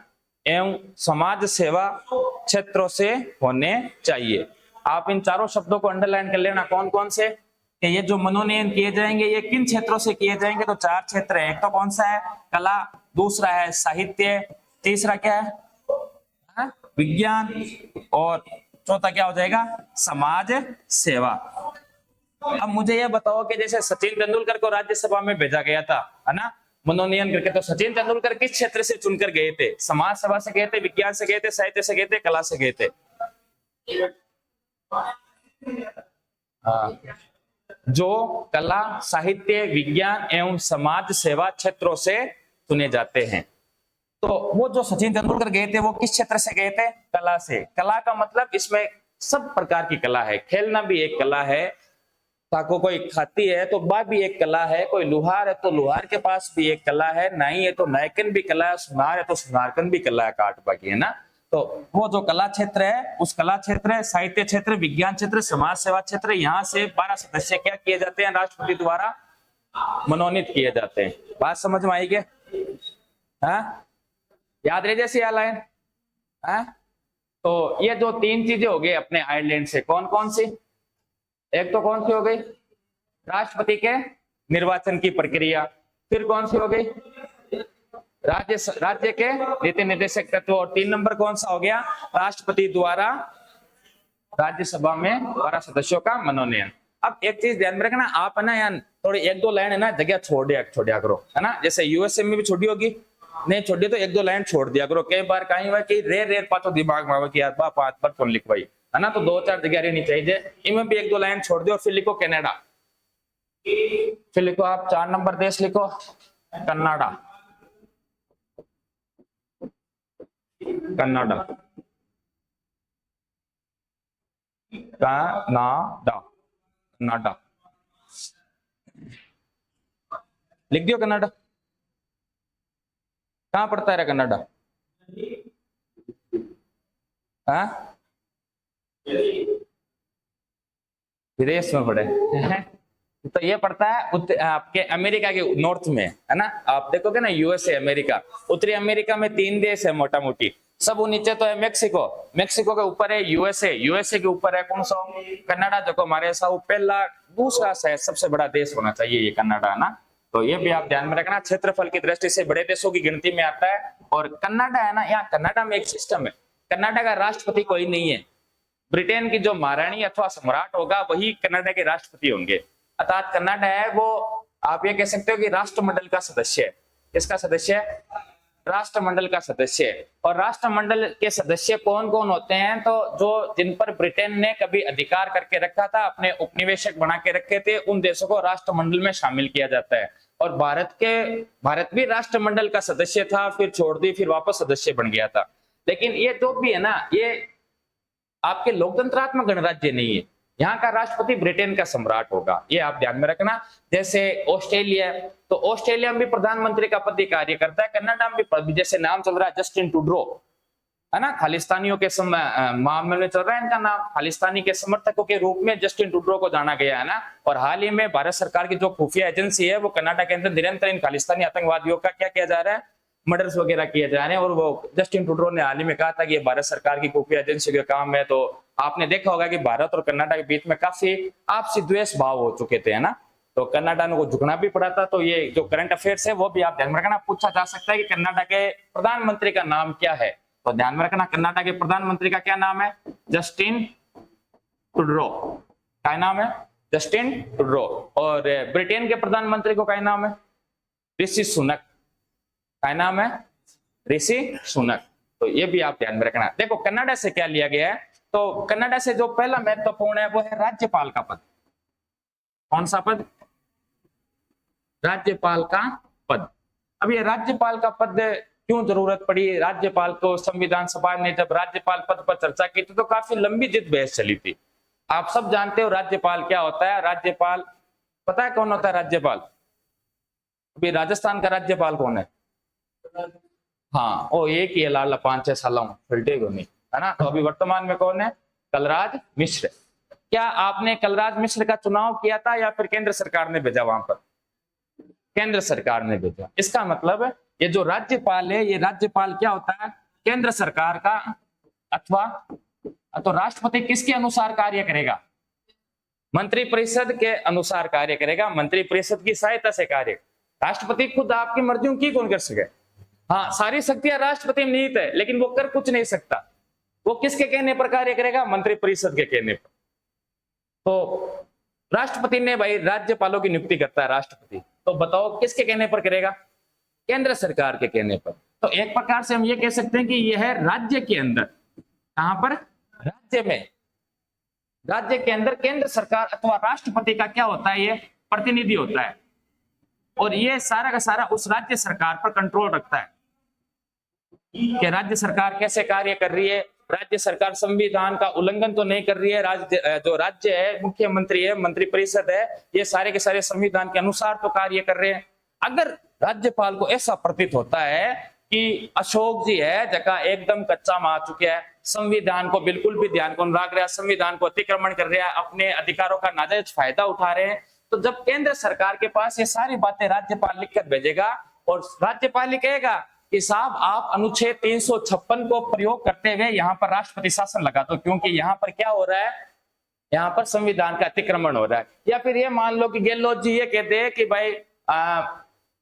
एवं समाज सेवा क्षेत्रों से होने चाहिए। आप इन चारों शब्दों को अंडरलाइन कर लेना। कौन कौन से? कि ये जो मनोनयन किए जाएंगे ये किन क्षेत्रों से किए जाएंगे? तो 4 क्षेत्र है। एक तो कौन सा है? कला, दूसरा है साहित्य, तीसरा क्या है? विज्ञान, और चौथा क्या हो जाएगा? समाज सेवा। अब मुझे ये बताओ कि जैसे सचिन तेंदुलकर को राज्यसभा में भेजा गया था, है ना, मनोनयन करके, तो सचिन तेंदुलकर किस क्षेत्र से चुनकर गए थे? समाज सेवा से गए थे, विज्ञान से गए थे, साहित्य से गए थे, कला से गए थे? जो कला, साहित्य, विज्ञान एवं समाज सेवा क्षेत्रों से चुने जाते हैं। तो वो जो सचिन तेंदुलकर गए थे वो किस क्षेत्र से गए थे? कला से। कला का मतलब इसमें सब प्रकार की कला है। खेलना भी एक कला है, ताको कोई खाती है तो वह भी एक कला है, कोई लुहार है तो लुहार के पास भी एक कला है, नाई है तो नायकन भी कला है, सुनार है तो सुनारकन भी कला है, काट बाकी, है ना। तो वो जो कला क्षेत्र है, उस कला क्षेत्र, साहित्य क्षेत्र, विज्ञान क्षेत्र, समाज सेवा क्षेत्र, यहाँ से 12 सदस्य क्या किए जाते हैं? राष्ट्रपति द्वारा मनोनीत किए जाते हैं। बात समझ में आई क्या? हाँ, याद रह जैसी लाइन। हाँ, तो ये जो 3 चीजें हो गई अपने आयरलैंड से, कौन कौन सी? एक तो कौन सी हो गई? राष्ट्रपति के निर्वाचन की प्रक्रिया। फिर कौन सी हो गई? राज्य के नीति निर्देशक तत्व। और 3 नंबर कौन सा हो गया? राष्ट्रपति द्वारा राज्यसभा में 12 सदस्यों का मनोनयन। अब एक चीज ध्यान में रखना, आप है ना यार थोड़ी 1-2 लाइन है ना जगह छोड़ दिया करो, है ना। जैसे यूएसए में भी छोड़ी होगी, नहीं छोड़ी तो 1-2 लाइन छोड़ दिया करो। कई बार कहीं हुआ कि रेर पाचो दिमाग में आवे कि यार 5 बार कौन लिखवाई, है ना। तो 2-4 जगह रहनी चाहिए, इनमें भी 1-2 लाइन छोड़ दो। फिर लिखो कनाडा। फिर लिखो आप 4 नंबर देश लिखो, कनाडा। कनाडा, कनाडा, कनाडा लिख दियो। कनाडा कहाँ पड़ता है कनाडा? हाँ, विदेश में पड़े तो ये पड़ता है आपके अमेरिका के नॉर्थ में, है ना। आप देखोगे ना यूएसए, अमेरिका, उत्तरी अमेरिका में 3 देश है मोटा मोटी। सब वो नीचे तो है मेक्सिको, मेक्सिको के ऊपर है यूएसए, यूएसए के ऊपर है कौन सा? कनाडा। जो हमारे साथ पहला दूसरा है सबसे बड़ा देश होना चाहिए ये कनाडा, ना। तो ये भी आप ध्यान में रखना, क्षेत्रफल की दृष्टि से बड़े देशों की गिनती में आता है। और कनाडा है ना, यहाँ कनाडा में एक सिस्टम है, कनाडा का राष्ट्रपति कोई नहीं है। ब्रिटेन की जो महारानी अथवा सम्राट होगा वही कनाडा के राष्ट्रपति होंगे। अर्थात कनाडा है वो, आप ये कह सकते हो कि राष्ट्रमंडल का सदस्य है। किसका सदस्य है? राष्ट्रमंडल का सदस्य है। और राष्ट्रमंडल के सदस्य कौन कौन होते हैं? तो जो जिन पर ब्रिटेन ने कभी अधिकार करके रखा था, अपने उपनिवेशक बना के रखे थे, उन देशों को राष्ट्रमंडल में शामिल किया जाता है। और भारत भी राष्ट्रमंडल का सदस्य था, फिर छोड़ दी, फिर वापस सदस्य बन गया था। लेकिन ये जो भी है ना, ये आपके लोकतंत्रात्मक गणराज्य नहीं है। यहाँ का राष्ट्रपति ब्रिटेन का सम्राट होगा, ये आप ध्यान में रखना। जैसे ऑस्ट्रेलिया, तो ऑस्ट्रेलिया में भी प्रधानमंत्री का पद कार्य करता है। कनाडा में भी, जैसे नाम चल रहा है जस्टिन ट्रूडो, है ना, खालिस्तानियों के मामले में चल रहा है इनका नाम, खालिस्तानी के समर्थकों के रूप में जस्टिन ट्रूडो को जाना गया है ना। और हाल ही में भारत सरकार की जो खुफिया एजेंसी है वो कनाडा के अंदर निरंतर इन खालिस्तानी आतंकवादियों का क्या किया जा रहा है, मर्डर्स वगैरह किए जा रहे हैं। और वो जस्टिन ट्रूडो ने हाल ही में कहा था कि ये भारत सरकार की खुफिया एजेंसी का काम है। तो आपने देखा होगा कि भारत और कनाडा के बीच में काफी आपसी द्वेष भाव हो चुके थे, है ना। तो कनाडा को झुकना भी पड़ा था। तो ये जो करंट अफेयर्स है वो भी आप ध्यान में रखना। पूछा जा सकता है कि कनाडा के प्रधानमंत्री का नाम क्या है, तो ध्यान में रखना कनाडा के प्रधानमंत्री का क्या नाम है, जस्टिन ट्रूडो। क्या नाम है, जस्टिन ट्रूडो। और ब्रिटेन के प्रधानमंत्री को क्या नाम है, ऋषि सुनक। क्या नाम है, ऋषि सुनक। तो ये भी आप ध्यान में रखना। देखो कनाडा से क्या लिया गया है, तो कनाडा से जो पहला महत्वपूर्ण है वो है राज्यपाल का पद। कौन सा पद, राज्यपाल का पद। अब ये राज्यपाल का पद क्यों जरूरत पड़ी, राज्यपाल को संविधान सभा ने जब राज्यपाल पद पर चर्चा की थी तो काफी लंबी जिद बहस चली थी। आप सब जानते हो राज्यपाल क्या होता है, राज्यपाल पता है कौन होता है राज्यपाल, अभी राजस्थान का राज्यपाल कौन है, हाँ वो एक ही है, लाला 5-6 सालों फिल्टे को नहीं, है ना। तो अभी वर्तमान में कौन है, कलराज मिश्र। क्या आपने कलराज मिश्र का चुनाव किया था या फिर केंद्र सरकार ने भेजा वहां पर, केंद्र सरकार ने भेजा। इसका मतलब है ये जो राज्यपाल है, ये राज्यपाल क्या होता है, केंद्र सरकार का अथवा तो राष्ट्रपति किसके अनुसार कार्य करेगा, मंत्रिपरिषद के अनुसार कार्य करेगा, मंत्रिपरिषद की सहायता से कार्य। राष्ट्रपति खुद आपकी मर्जियों की कौन कर सके, हाँ सारी शक्तियां राष्ट्रपति में निहित है, लेकिन वो कर कुछ नहीं सकता। वो किसके कहने पर कार्य करेगा, मंत्रिपरिषद के कहने पर। तो राष्ट्रपति ने भाई राज्यपालों की नियुक्ति करता है राष्ट्रपति, तो बताओ किसके कहने पर करेगा, केंद्र सरकार के कहने पर। तो एक प्रकार से हम ये कह सकते हैं कि यह है राज्य के अंदर, कहां पर, राज्य में, राज्य के अंदर केंद्र सरकार अथवा राष्ट्रपति का क्या होता है, ये प्रतिनिधि होता है। और ये सारा का सारा उस राज्य सरकार पर कंट्रोल रखता है कि राज्य सरकार कैसे कार्य कर रही है, राज्य सरकार संविधान का उल्लंघन तो नहीं कर रही है, जो राज्य है, मुख्यमंत्री है, मंत्रिपरिषद है, ये सारे के सारे संविधान के अनुसार तो कार्य कर रहे हैं। अगर राज्यपाल को ऐसा प्रतीत होता है कि अशोक जी है जगह एकदम कच्चा मार चुके हैं, संविधान को बिल्कुल भी ध्यान को रख रहा है, संविधान को अतिक्रमण कर रहा है, अपने अधिकारों का नाजायज फायदा उठा रहे हैं, तो जब केंद्र सरकार के पास ये सारी बातें राज्यपाल लिखकर भेजेगा और राज्यपाल ही कहेगा कि साहब आप अनुच्छेद 356 को प्रयोग करते हुए यहाँ पर राष्ट्रपति शासन लगा दो, क्योंकि यहाँ पर क्या हो रहा है, यहाँ पर संविधान का अतिक्रमण हो रहा है। या फिर ये मान लो कि गहलोत जी ये कहते हैं कि भाई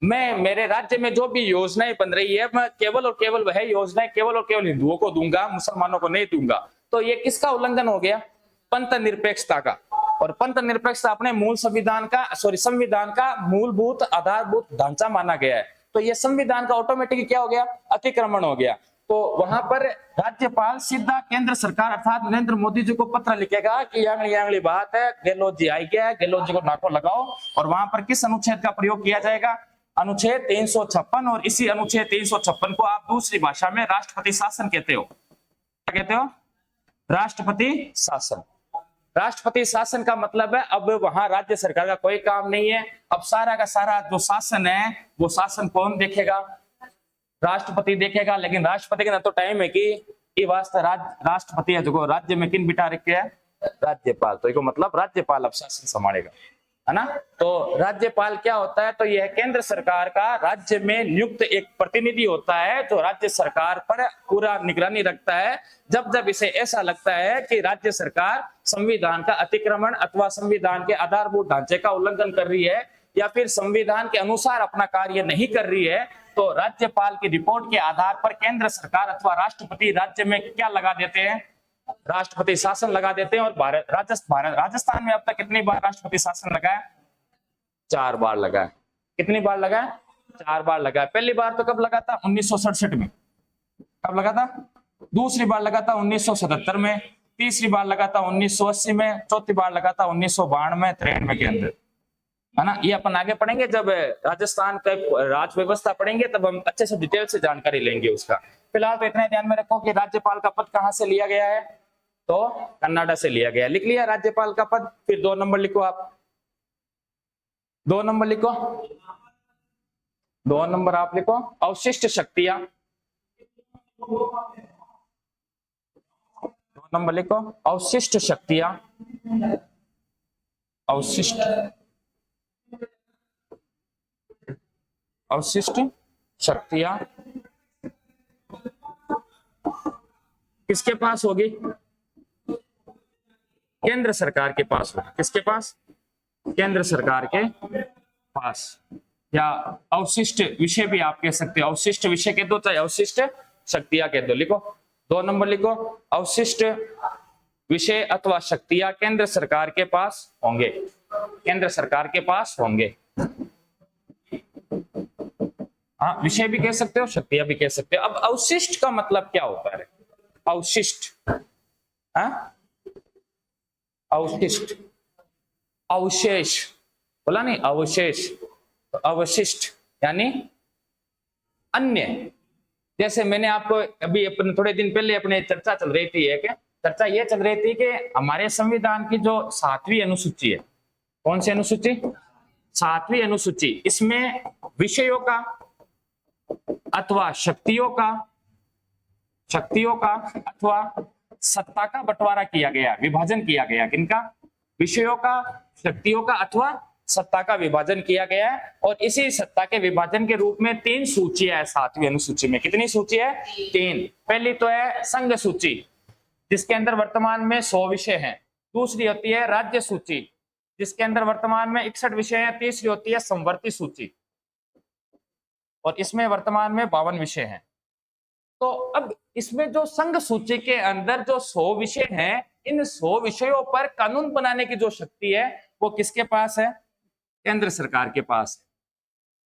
मैं मेरे राज्य में जो भी योजनाएं बन रही है मैं केवल और केवल वह योजनाएं केवल और केवल हिंदुओं को दूंगा, मुसलमानों को नहीं दूंगा। तो ये किसका उल्लंघन हो गया, पंथ निरपेक्षता का। और पंथ निरपेक्षता अपने मूल संविधान का मूलभूत आधारभूत ढांचा माना गया है। तो ये संविधान का ऑटोमेटिक क्या हो गया, अतिक्रमण हो गया। तो वहां पर राज्यपाल सीधा केंद्र सरकार अर्थात नरेंद्र मोदी जी को पत्र लिखेगा कि ये बात है, गहलोत जी आई गया है, गहलोत जी को नाको लगाओ। और वहां पर किस अनुच्छेद का प्रयोग किया जाएगा, अनुच्छेद 356। और इसी अनुच्छेद 356 को आप दूसरी भाषा में राष्ट्रपति शासन कहते हो। क्या कहते हो, राष्ट्रपति शासन। राष्ट्रपति शासन का मतलब है अब वहां राज्य सरकार का कोई काम नहीं है, अब सारा का सारा जो शासन है वो शासन कौन देखेगा, राष्ट्रपति देखेगा। लेकिन राष्ट्रपति का ना तो टाइम है कि वास्ते राष्ट्रपति है जो राज्य में किन बिठा रखे है, राज्यपाल। तो इसको मतलब राज्यपाल अब शासन संभालेगा, है ना। तो राज्यपाल क्या होता है, तो यह केंद्र सरकार का राज्य में नियुक्त एक प्रतिनिधि होता है जो राज्य सरकार पर पूरा निगरानी रखता है। जब जब इसे ऐसा लगता है कि राज्य सरकार संविधान का अतिक्रमण अथवा संविधान के आधारभूत ढांचे का उल्लंघन कर रही है या फिर संविधान के अनुसार अपना कार्य नहीं कर रही है, तो राज्यपाल की रिपोर्ट के आधार पर केंद्र सरकार अथवा राष्ट्रपति राज्य में क्या लगा देते हैं, राष्ट्रपति शासन लगा देते हैं। और राजस्थान में अब तक कितनी बार राष्ट्रपति शासन लगा है, 4 बार लगा है। कितनी बार लगा है, 4 बार लगा है। पहली बार तो कब लगा था, 1967 में। कब लगा था, दूसरी बार लगा था 1977 में, तीसरी बार लगा था 1980 में, चौथी बार लगा था 1992 93 के अंदर, है ना। ये अपन आगे पढ़ेंगे जब राजस्थान का राज व्यवस्था पढ़ेंगे तब हम अच्छे से डिटेल से जानकारी लेंगे उसका। फिलहाल तो इतना ध्यान में रखो कि राज्यपाल का पद कहां से लिया गया है, तो कनाडा से लिया गया। लिख लिया राज्यपाल का पद। फिर 2 नंबर लिखो आप, 2 नंबर लिखो, 2 नंबर आप लिखो अवशिष्ट शक्तियां। नंबर लिखो, अवशिष्ट शक्तियां, अवशिष्ट अवशिष्ट शक्तियां किसके पास होगी? केंद्र सरकार के पास होगी। किसके पास? केंद्र सरकार के पास। या अवशिष्ट विषय भी आप कह सकते हो, अवशिष्ट विषय कह दो चाहे अवशिष्ट शक्तियां कह दो। लिखो 2 नंबर लिखो, अवशिष्ट विषय अथवा शक्तियां केंद्र सरकार के पास होंगे, केंद्र सरकार के पास होंगे। हाँ, विषय भी कह सकते हो, शक्तियां भी कह सकते हो। अब अवशिष्ट का मतलब क्या होता है? अवशिष्ट, हाँ, अवशिष्ट, अवशेष बोला नहीं, अवशेष, तो अवशिष्ट यानी अन्य। जैसे मैंने आपको अभी अपने थोड़े दिन पहले अपने चर्चा चल रही थी, एक चर्चा ये चल रही थी कि हमारे संविधान की जो 7वीं अनुसूची है, कौन सी अनुसूची? 7वीं अनुसूची, इसमें विषयों का अथवा शक्तियों का अथवा सत्ता का बंटवारा किया गया, विभाजन किया गया। किनका? विषयों का, शक्तियों का अथवा सत्ता का विभाजन किया गया है। और इसी सत्ता के विभाजन के रूप में 3 सूचियां है 7वीं अनुसूची में। कितनी सूची है? 3। पहली तो है संघ सूची, जिसके अंदर वर्तमान में 100 विषय हैं। दूसरी होती है राज्य सूची, जिसके अंदर वर्तमान में 61 विषय हैं। तीसरी होती है संवर्ती सूची, और इसमें वर्तमान में 52 विषय हैं। तो अब इसमें जो संघ सूची के अंदर जो 100 विषय हैं, इन 100 विषयों पर कानून बनाने की जो शक्ति है वो किसके पास है? केंद्र सरकार के पास है।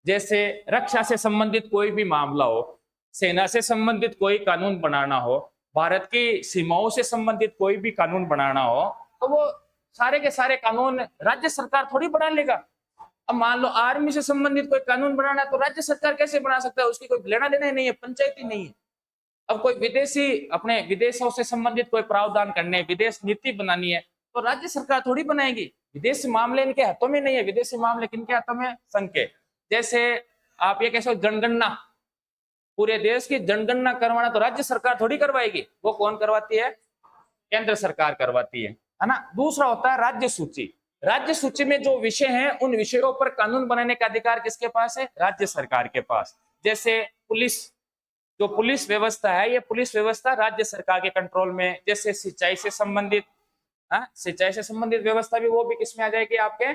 जैसे रक्षा से संबंधित कोई भी मामला हो, सेना से संबंधित कोई कानून बनाना हो, भारत की सीमाओं से संबंधित कोई भी कानून बनाना हो, तो वो सारे के सारे कानून राज्य सरकार थोड़ी बना लेगा। अब मान लो आर्मी से संबंधित कोई कानून बनाना है तो राज्य सरकार कैसे बना सकता है? उसकी कोई लेना देना ही नहीं है, पंचायत ही नहीं है। अब कोई विदेशी अपने विदेशों से संबंधित कोई प्रावधान करने, विदेश नीति बनानी है, तो राज्य सरकार थोड़ी बनाएगी। विदेशी मामले इनके हाथों में नहीं है, विदेशी मामले किनके हाथों में? संघ के। जैसे आप ये कह सकते हो जनगणना, पूरे देश की जनगणना करवाना तो राज्य सरकार थोड़ी करवाएगी, वो कौन करवाती है? केंद्र सरकार करवाती है ना। दूसरा होता है राज्य सूची। राज्य सूची में जो विषय हैं, उन विषयों पर कानून बनाने का अधिकार किसके पास है? राज्य सरकार के पास। जैसे पुलिस, जो पुलिस व्यवस्था है, ये पुलिस व्यवस्था राज्य सरकार के कंट्रोल में। जैसे सिंचाई से संबंधित, सिंचाई से संबंधित व्यवस्था भी वो भी किसमें आ जाएगी? आपके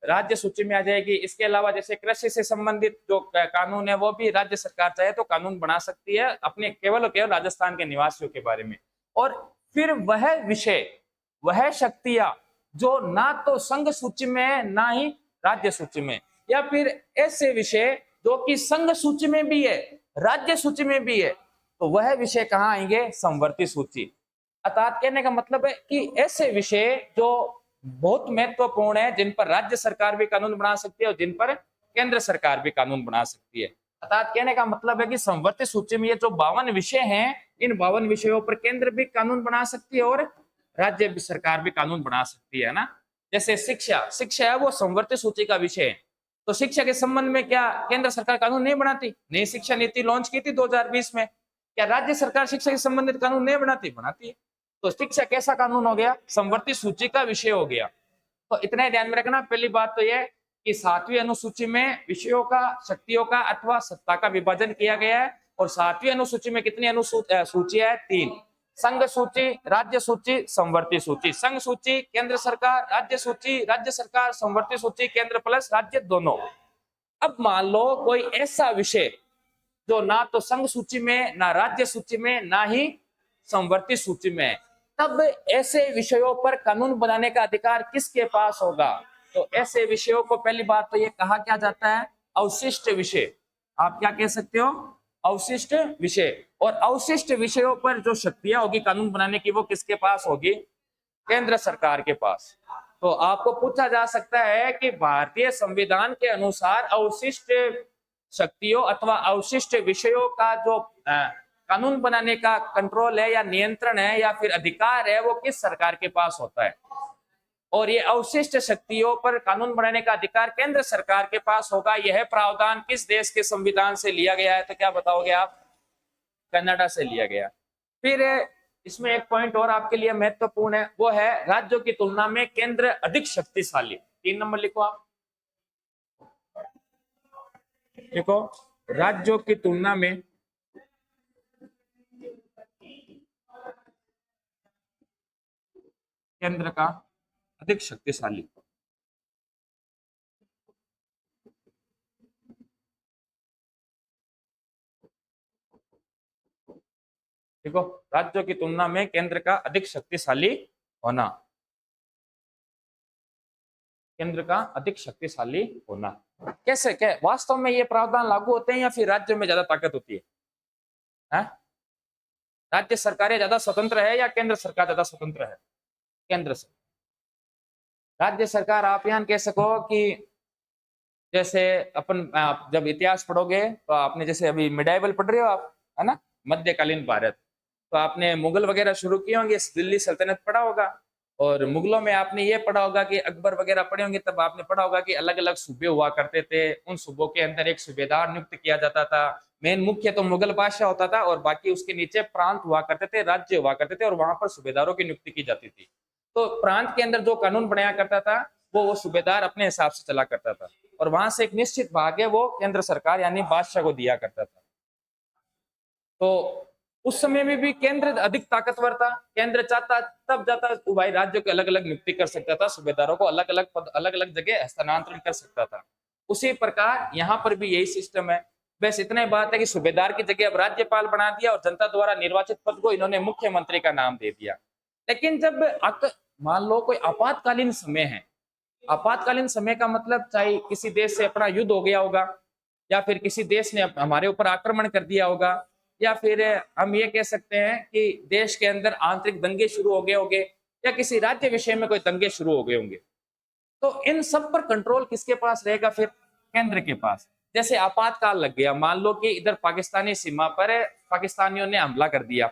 राज्य सूची में आ जाएगी। इसके अलावा जैसे कृषि से संबंधित जो कानून है, वो भी राज्य सरकार चाहे तो कानून बना सकती है अपने केवल और केवल राजस्थान के निवासियों के बारे में। और फिर वह विषय, वह शक्तियां जो ना तो संघ सूची में है ना ही राज्य सूची में, या फिर ऐसे विषय जो कि संघ सूची में भी है, राज्य सूची में भी है, तो वह विषय कहाँ आएंगे? संवर्ती सूची। अर्थात कहने का मतलब है कि ऐसे विषय जो बहुत महत्वपूर्ण है, जिन पर राज्य सरकार भी कानून बना सकती है और जिन पर केंद्र सरकार भी कानून बना सकती है। अर्थात कहने का मतलब है कि संवर्ती सूची में ये जो 52 विषय हैं, इन 52 विषयों पर केंद्र भी कानून बना सकती है और राज्य सरकार भी कानून बना सकती है ना। जैसे शिक्षा, शिक्षा है वो संवर्ती सूची का विषय है, तो शिक्षा के संबंध में क्या केंद्र सरकार कानून नहीं बनाती? नई शिक्षा नीति लॉन्च की थी 2020 में, क्या राज्य सरकार शिक्षा के संबंधित कानून नहीं बनाती? बनाती है। तो शिक्षा कैसा कानून हो गया? संवर्ती सूची का विषय हो गया। तो इतना ध्यान में रखना। पहली बात तो यह कि 7वीं अनुसूची में विषयों का, शक्तियों का अथवा सत्ता का विभाजन किया गया है। और 7वीं अनुसूची में कितनी सूचियां है? 3। संघ सूची, राज्य सूची, संवर्ती सूची। संघ सूची केंद्र सरकार, राज्य सूची राज्य सरकार, संवर्ती सूची केंद्र प्लस राज्य दोनों। अब मान लो कोई ऐसा विषय जो ना तो संघ सूची में, ना राज्य सूची में, ना ही संवर्ती सूची में, तब ऐसे विषयों पर कानून बनाने का अधिकार किसके पास होगा? तो ऐसे विषयों को पहली बात तो ये कहा क्या जाता है? अवशिष्ट विषय। आप क्या कह सकते हो? अवशिष्ट विषय। और अवशिष्ट विषयों पर जो शक्तियां होगी कानून बनाने की, वो किसके पास होगी? केंद्र सरकार के पास। तो आपको पूछा जा सकता है कि भारतीय संविधान के अनुसार अवशिष्ट शक्तियों अथवा अवशिष्ट विषयों का जो कानून बनाने का कंट्रोल है या नियंत्रण है या फिर अधिकार है, वो किस सरकार के पास होता है? और ये अवशिष्ट शक्तियों पर कानून बनाने का अधिकार केंद्र सरकार के पास होगा। यह प्रावधान किस देश के संविधान से लिया गया है? तो क्या बताओगे आप? कनाडा से लिया गया। फिर इसमें एक पॉइंट और आपके लिए महत्वपूर्ण है, वो है राज्यों की तुलना में केंद्र अधिक शक्तिशाली। 3 नंबर लिखो आप। देखो, राज्यों की तुलना में केंद्र का अधिक शक्तिशाली। देखो, राज्यों की तुलना में केंद्र का अधिक शक्तिशाली होना, केंद्र का अधिक शक्तिशाली होना। कैसे, क्या वास्तव में ये प्रावधान लागू होते हैं या फिर राज्य में ज्यादा ताकत होती है? राज्य सरकारें ज्यादा स्वतंत्र है या केंद्र सरकार ज्यादा स्वतंत्र है? केंद्र से। राज्य सरकार आप यहाँ कह सको कि जैसे अपन आप जब इतिहास पढ़ोगे तो आपने जैसे अभी मिडाइवल पढ़ रहे हो आप, है ना, मध्यकालीन भारत, तो आपने मुगल वगैरह शुरू किए होंगे, दिल्ली सल्तनत पढ़ा होगा। और मुगलों में आपने ये पढ़ा होगा कि अकबर वगैरह पढ़े होंगे, तब आपने पढ़ा होगा कि अलग अलग सूबे हुआ करते थे, उन सूबों के अंदर एक सूबेदार नियुक्त किया जाता था। मेन मुख्य तो मुगल बादशाह होता था और बाकी उसके नीचे प्रांत हुआ करते थे, राज्य हुआ करते थे और वहां पर सूबेदारों की नियुक्ति की जाती थी। तो प्रांत के अंदर जो कानून बनाया करता था वो सूबेदार अपने हिसाब से चला करता था, और वहां से एक निश्चित भाग है वो केंद्र सरकार यानी बादशाह को दिया करता था। तो उस समय में भी केंद्र अधिक ताकतवर था। केंद्र चाहता तब जाता तो भाई राज्यों के अलग अलग नियुक्ति कर सकता था, सूबेदारों को अलग अलग पद अलग अलग जगह हस्तांतरण कर सकता था। उसी प्रकार यहाँ पर भी यही सिस्टम है। बस इतना ही बात है कि सूबेदार की जगह अब राज्यपाल बना दिया और जनता द्वारा निर्वाचित पद को इन्होंने मुख्यमंत्री का नाम दे दिया। लेकिन जब मान लो कोई आपातकालीन समय है, आपातकालीन समय का मतलब चाहे किसी देश से अपना युद्ध हो गया होगा, या फिर किसी देश ने हमारे ऊपर आक्रमण कर दिया होगा, या फिर हम ये कह सकते हैं कि देश के अंदर आंतरिक दंगे शुरू हो गए होंगे, या किसी राज्य विषय में कोई दंगे शुरू हो गए होंगे, तो इन सब पर कंट्रोल किसके पास रहेगा? फिर केंद्र के पास। जैसे आपातकाल लग गया, मान लो कि इधर पाकिस्तानी सीमा पर पाकिस्तानियों ने हमला कर दिया,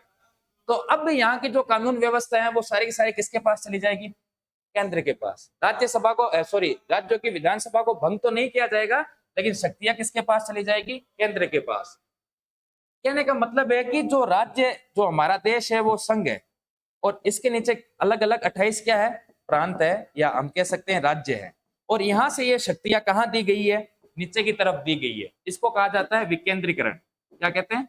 तो अब यहाँ की जो कानून व्यवस्था है वो सारी की सारी किसके पास चली जाएगी? केंद्र के पास। राज्यसभा को सॉरी राज्यों की विधानसभा को भंग तो नहीं किया जाएगा, लेकिन शक्तियां किसके पास चली जाएगी? केंद्र के पास। कहने का मतलब है कि जो राज्य, जो हमारा देश है वो संघ है, और इसके नीचे अलग अलग 28 क्या है? प्रांत है, या हम कह सकते हैं राज्य है। और यहां से ये शक्तियां कहाँ दी गई है? नीचे की तरफ दी गई है। इसको कहा जाता है विकेंद्रीकरण। क्या कहते हैं?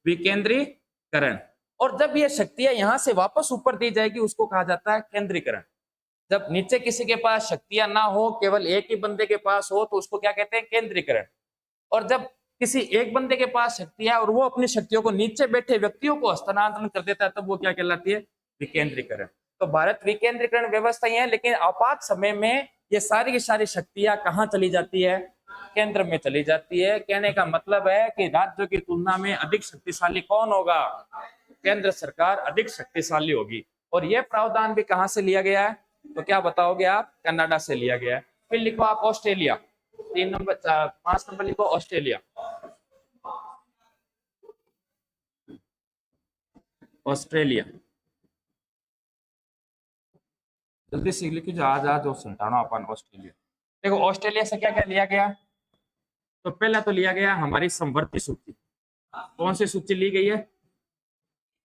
विकेंद्रीकरण। और जब ये शक्तियां यहां से वापस ऊपर दी जाएगी उसको कहा जाता है केंद्रीकरण। जब नीचे किसी के पास शक्तियां ना हो, केवल एक ही बंदे के पास हो, तो उसको क्या कहते हैं? केंद्रीकरण। और जब किसी एक बंदे के पास शक्तियां और वो अपनी शक्तियों को नीचे बैठे व्यक्तियों को हस्तांतरण कर देता है, तब वो क्या कहलाती है? विकेंद्रीकरण। तो भारत विकेंद्रीकरण व्यवस्था ही है, लेकिन आपात समय में ये सारी की सारी शक्तियां कहाँ चली जाती है? केंद्र में चली जाती है। कहने का मतलब है कि राज्यों की तुलना में अधिक शक्तिशाली कौन होगा? केंद्र सरकार अधिक शक्तिशाली होगी। और यह प्रावधान भी कहां से लिया गया है? तो क्या बताओगे आप? कनाडा से लिया गया है। फिर लिखो आप ऑस्ट्रेलिया। 3 नंबर 5 नंबर लिखो ऑस्ट्रेलिया। ऑस्ट्रेलिया जल्दी से लिखो, आज आज और संतानो अपन ऑस्ट्रेलिया। देखो ऑस्ट्रेलिया से क्या क्या लिया गया? तो पहला तो लिया गया हमारी समवर्ती सूची। कौन सी सूची ली गई है?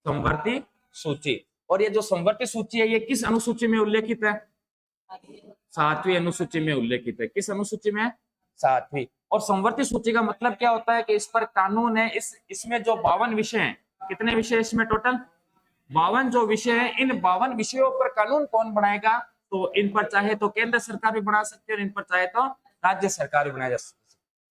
समवर्ती सूची। और ये जो समवर्ती सूची है ये किस अनुसूची में उल्लेखित है? 7वीं अनुसूची में उल्लेखित है। किस अनुसूची में? 7वीं। और समवर्ती सूची का मतलब क्या होता है कि इस पर कानून है। इसमें जो 52 विषय हैं, कितने विषय इसमें टोटल? 52 जो विषय है, इन 52 विषयों पर कानून कौन बनाएगा? तो इन पर चाहे तो केंद्र सरकार भी बना सकती है और इन पर चाहे तो राज्य सरकार भी बनाया जा सकती है।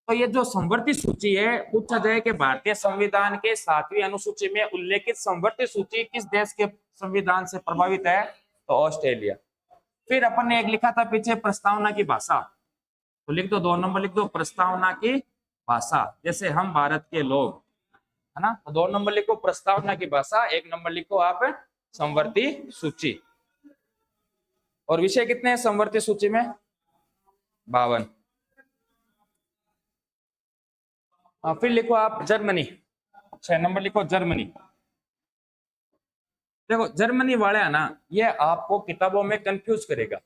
तो ये जो समवर्ती सूची है, पूछा जाए कि भारतीय संविधान के 7वीं अनुसूची में उल्लेखित समवर्ती सूची किस देश के संविधान से प्रभावित है? तो ऑस्ट्रेलिया। फिर अपन ने एक लिखा था पीछे प्रस्तावना की भाषा, तो लिख दो 2 नंबर लिख दो प्रस्तावना की भाषा। जैसे हम भारत के लोग, है ना, तो 2 नंबर लिखो प्रस्तावना की भाषा, 1 नंबर लिखो आप समवर्ती सूची। और विषय कितने हैं समवर्ती सूची में? 52। फिर लिखो आप जर्मनी। 6 नंबर लिखो जर्मनी। देखो जर्मनी वाले है ना, ये आपको किताबों में कंफ्यूज करेगा।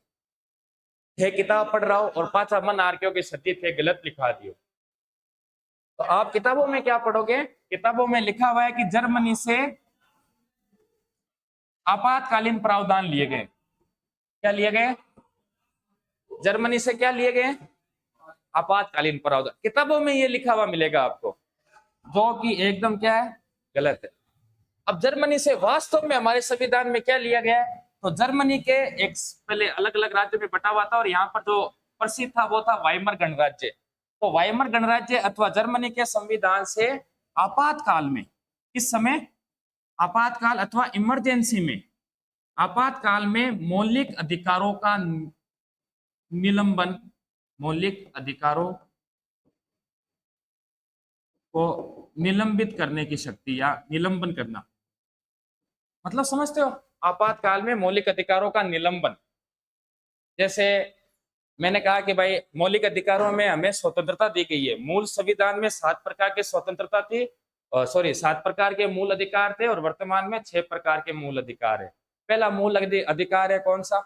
थे किताब पढ़ रहा हो और पाछा मन आर्कियों के सती थे गलत लिखा दियो। तो आप किताबों में क्या पढ़ोगे? किताबों में लिखा हुआ है कि जर्मनी से आपातकालीन प्रावधान लिए गए। क्या लिए गए? जर्मनी से क्या लिए गए? आपातकालीन प्रावधान। किताबों में ये लिखा हुआ मिलेगा आपको, जो कि एकदम क्या है, गलत है। अब जर्मनी से वास्तव में हमारे संविधान में क्या लिया गया है? तो जर्मनी के एक पहले अलग अलग राज्य में बटा हुआ था, और यहाँ पर जो प्रसिद्ध था वो था वाइमर गणराज्य। तो वाइमर गणराज्य अथवा जर्मनी के संविधान से आपातकाल में, किस समय? आपातकाल अथवा इमरजेंसी में, आपातकाल में मौलिक अधिकारों का निलंबन, मौलिक अधिकारों को निलंबित करने की शक्ति या निलंबन करना, मतलब समझते हो? आपातकाल में मौलिक अधिकारों का निलंबन। जैसे मैंने कहा कि भाई मौलिक अधिकारों में हमें स्वतंत्रता दी गई है। मूल संविधान में 7 प्रकार की स्वतंत्रता थी, सॉरी 7 प्रकार के मूल अधिकार थे, और वर्तमान में 6 प्रकार के मूल अधिकार है। पहला मूल अधिकार है कौन सा?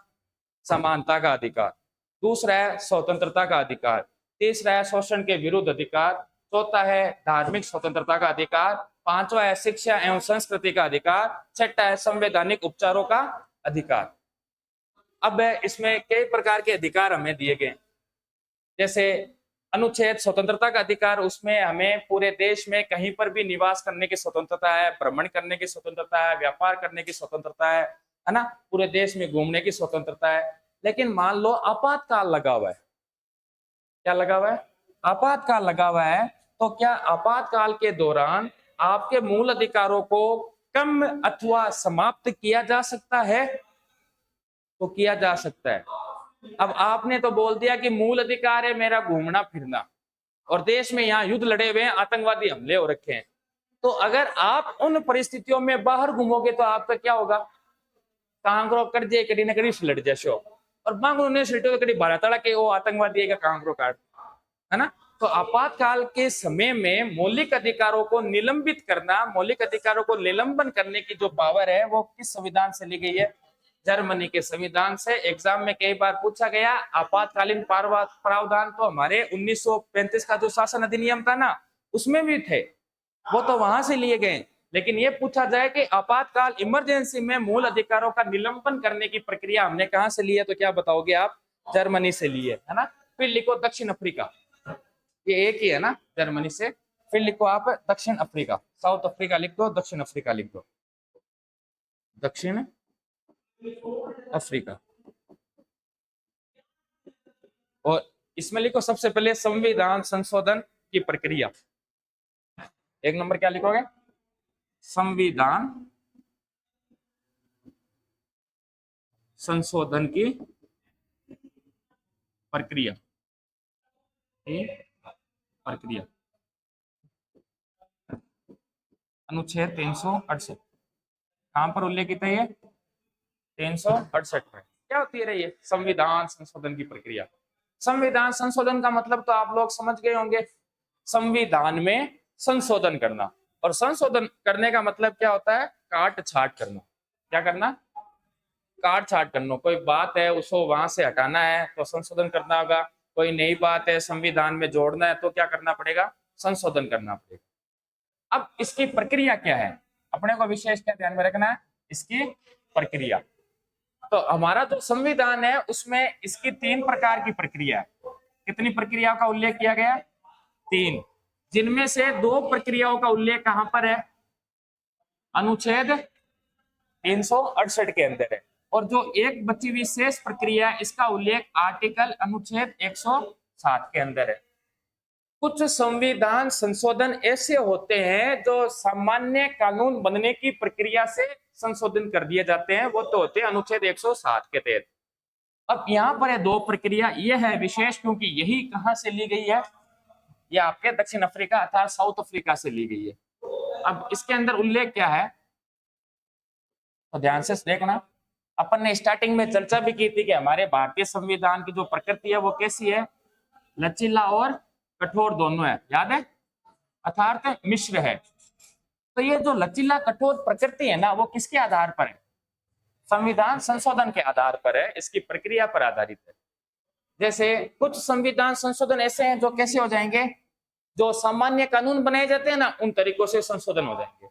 समानता का अधिकार। दूसरा है स्वतंत्रता का अधिकार। तीसरा है शोषण के विरुद्ध अधिकार। चौथा है धार्मिक स्वतंत्रता का अधिकार। पांचवा है शिक्षा एवं संस्कृति का अधिकार। छठा है संवैधानिक उपचारों का अधिकार। अब इसमें कई प्रकार के अधिकार हमें दिए गए, जैसे अनुच्छेद स्वतंत्रता का अधिकार, उसमें हमें पूरे देश में कहीं पर भी निवास करने की स्वतंत्रता है, भ्रमण करने की स्वतंत्रता है, व्यापार करने की स्वतंत्रता है ना, पूरे देश में घूमने की स्वतंत्रता है। लेकिन मान लो आपातकाल लगा हुआ है। क्या लगा हुआ है? आपातकाल लगा हुआ है। तो क्या आपातकाल के दौरान आपके मूल अधिकारों को कम अथवा समाप्त किया जा सकता है? तो किया जा सकता है। अब आपने तो बोल दिया कि मूल अधिकार है मेरा घूमना फिरना, और देश में यहाँ युद्ध लड़े हुए हैं, आतंकवादी हमले हो रखे हैं। तो अगर आप उन परिस्थितियों में बाहर घूमोगे तो आपका क्या होगा? कांगरो कर जे कड़ी न कड़ी लड़ जैसो, और बांगो ने सिटो कड़ी भारत तड़ा के वो आतंकवादी का कांगरो काट, है ना। तो आपातकाल के समय में मौलिक अधिकारों को निलंबित करना, मौलिक अधिकारों को निलंबन करने की जो पावर है वो किस संविधान से ली गई है? जर्मनी के संविधान से। एग्जाम में कई बार पूछा गया। आपातकालीन प्रावधान तो हमारे 1935 का जो शासन अधिनियम था ना, उसमें भी थे, वो तो वहां से लिए गए। लेकिन ये पूछा जाए कि आपातकाल इमरजेंसी में मूल अधिकारों का निलंबन करने की प्रक्रिया हमने कहां से ली है, तो क्या बताओगे आप? जर्मनी से ली है ना। फिर लिखो दक्षिण अफ्रीका, ये एक ही है ना जर्मनी से। फिर लिखो आप दक्षिण अफ्रीका, साउथ अफ्रीका लिख दो, दक्षिण अफ्रीका लिख दो, दक्षिण अफ्रीका। और इसमें लिखो सबसे पहले संविधान संशोधन की प्रक्रिया। एक नंबर क्या लिखोगे? संविधान संशोधन की प्रक्रिया, प्रक्रिया। अनुच्छेद 368 कहां पर उल्लेखित है? ये 368 में। क्या होती है ये संविधान संशोधन की प्रक्रिया? संविधान संशोधन का मतलब तो आप लोग समझ गए होंगे, संविधान में संशोधन करना। और संशोधन करने का मतलब क्या होता है? काट छाट करना। क्या करना? काट छाट करना। कोई बात है उसको वहां से हटाना है तो संशोधन करना होगा। कोई नई बात है संविधान में जोड़ना है तो क्या करना पड़ेगा? संशोधन करना पड़ेगा। अब इसकी प्रक्रिया क्या है, अपने को विशेष क्या ध्यान में रखना है? इसकी प्रक्रिया। तो हमारा जो संविधान है उसमें इसकी 3 प्रकार की प्रक्रिया है। कितनी प्रक्रियाओं का उल्लेख किया गया? 3, जिनमें से 2 प्रक्रियाओं का उल्लेख कहां पर है? अनुच्छेद 368 के अंदर है। और जो एक बची हुई शेष प्रक्रिया, इसका उल्लेख आर्टिकल अनुच्छेद 160 के अंदर है। कुछ संविधान संशोधन ऐसे होते हैं जो सामान्य कानून बनने की प्रक्रिया से संशोधन कर दिए जाते हैं, वो तो होते हैं अनुच्छेद 160 के तहत। अब यहाँ पर है 2 प्रक्रिया, ये है विशेष क्योंकि यही कहां से ली गई है? ये आपके दक्षिण अफ्रीका अर्थात साउथ अफ्रीका से ली गई है। अब इसके अंदर उल्लेख क्या है तो ध्यान से देखना। अपन ने स्टार्टिंग में चर्चा भी की थी कि हमारे भारतीय संविधान की जो प्रकृति है वो कैसी है? लचीला और कठोर दोनों है, याद है, अर्थात मिश्र है। तो ये जो लचीला कठोर प्रकृति है ना, वो किसके आधार पर है? संविधान संशोधन के आधार पर है, इसकी प्रक्रिया पर आधारित है। जैसे कुछ संविधान संशोधन ऐसे हैं जो कैसे हो जाएंगे? जो सामान्य कानून बनाए जाते हैं ना, उन तरीकों से संशोधन हो जाएंगे।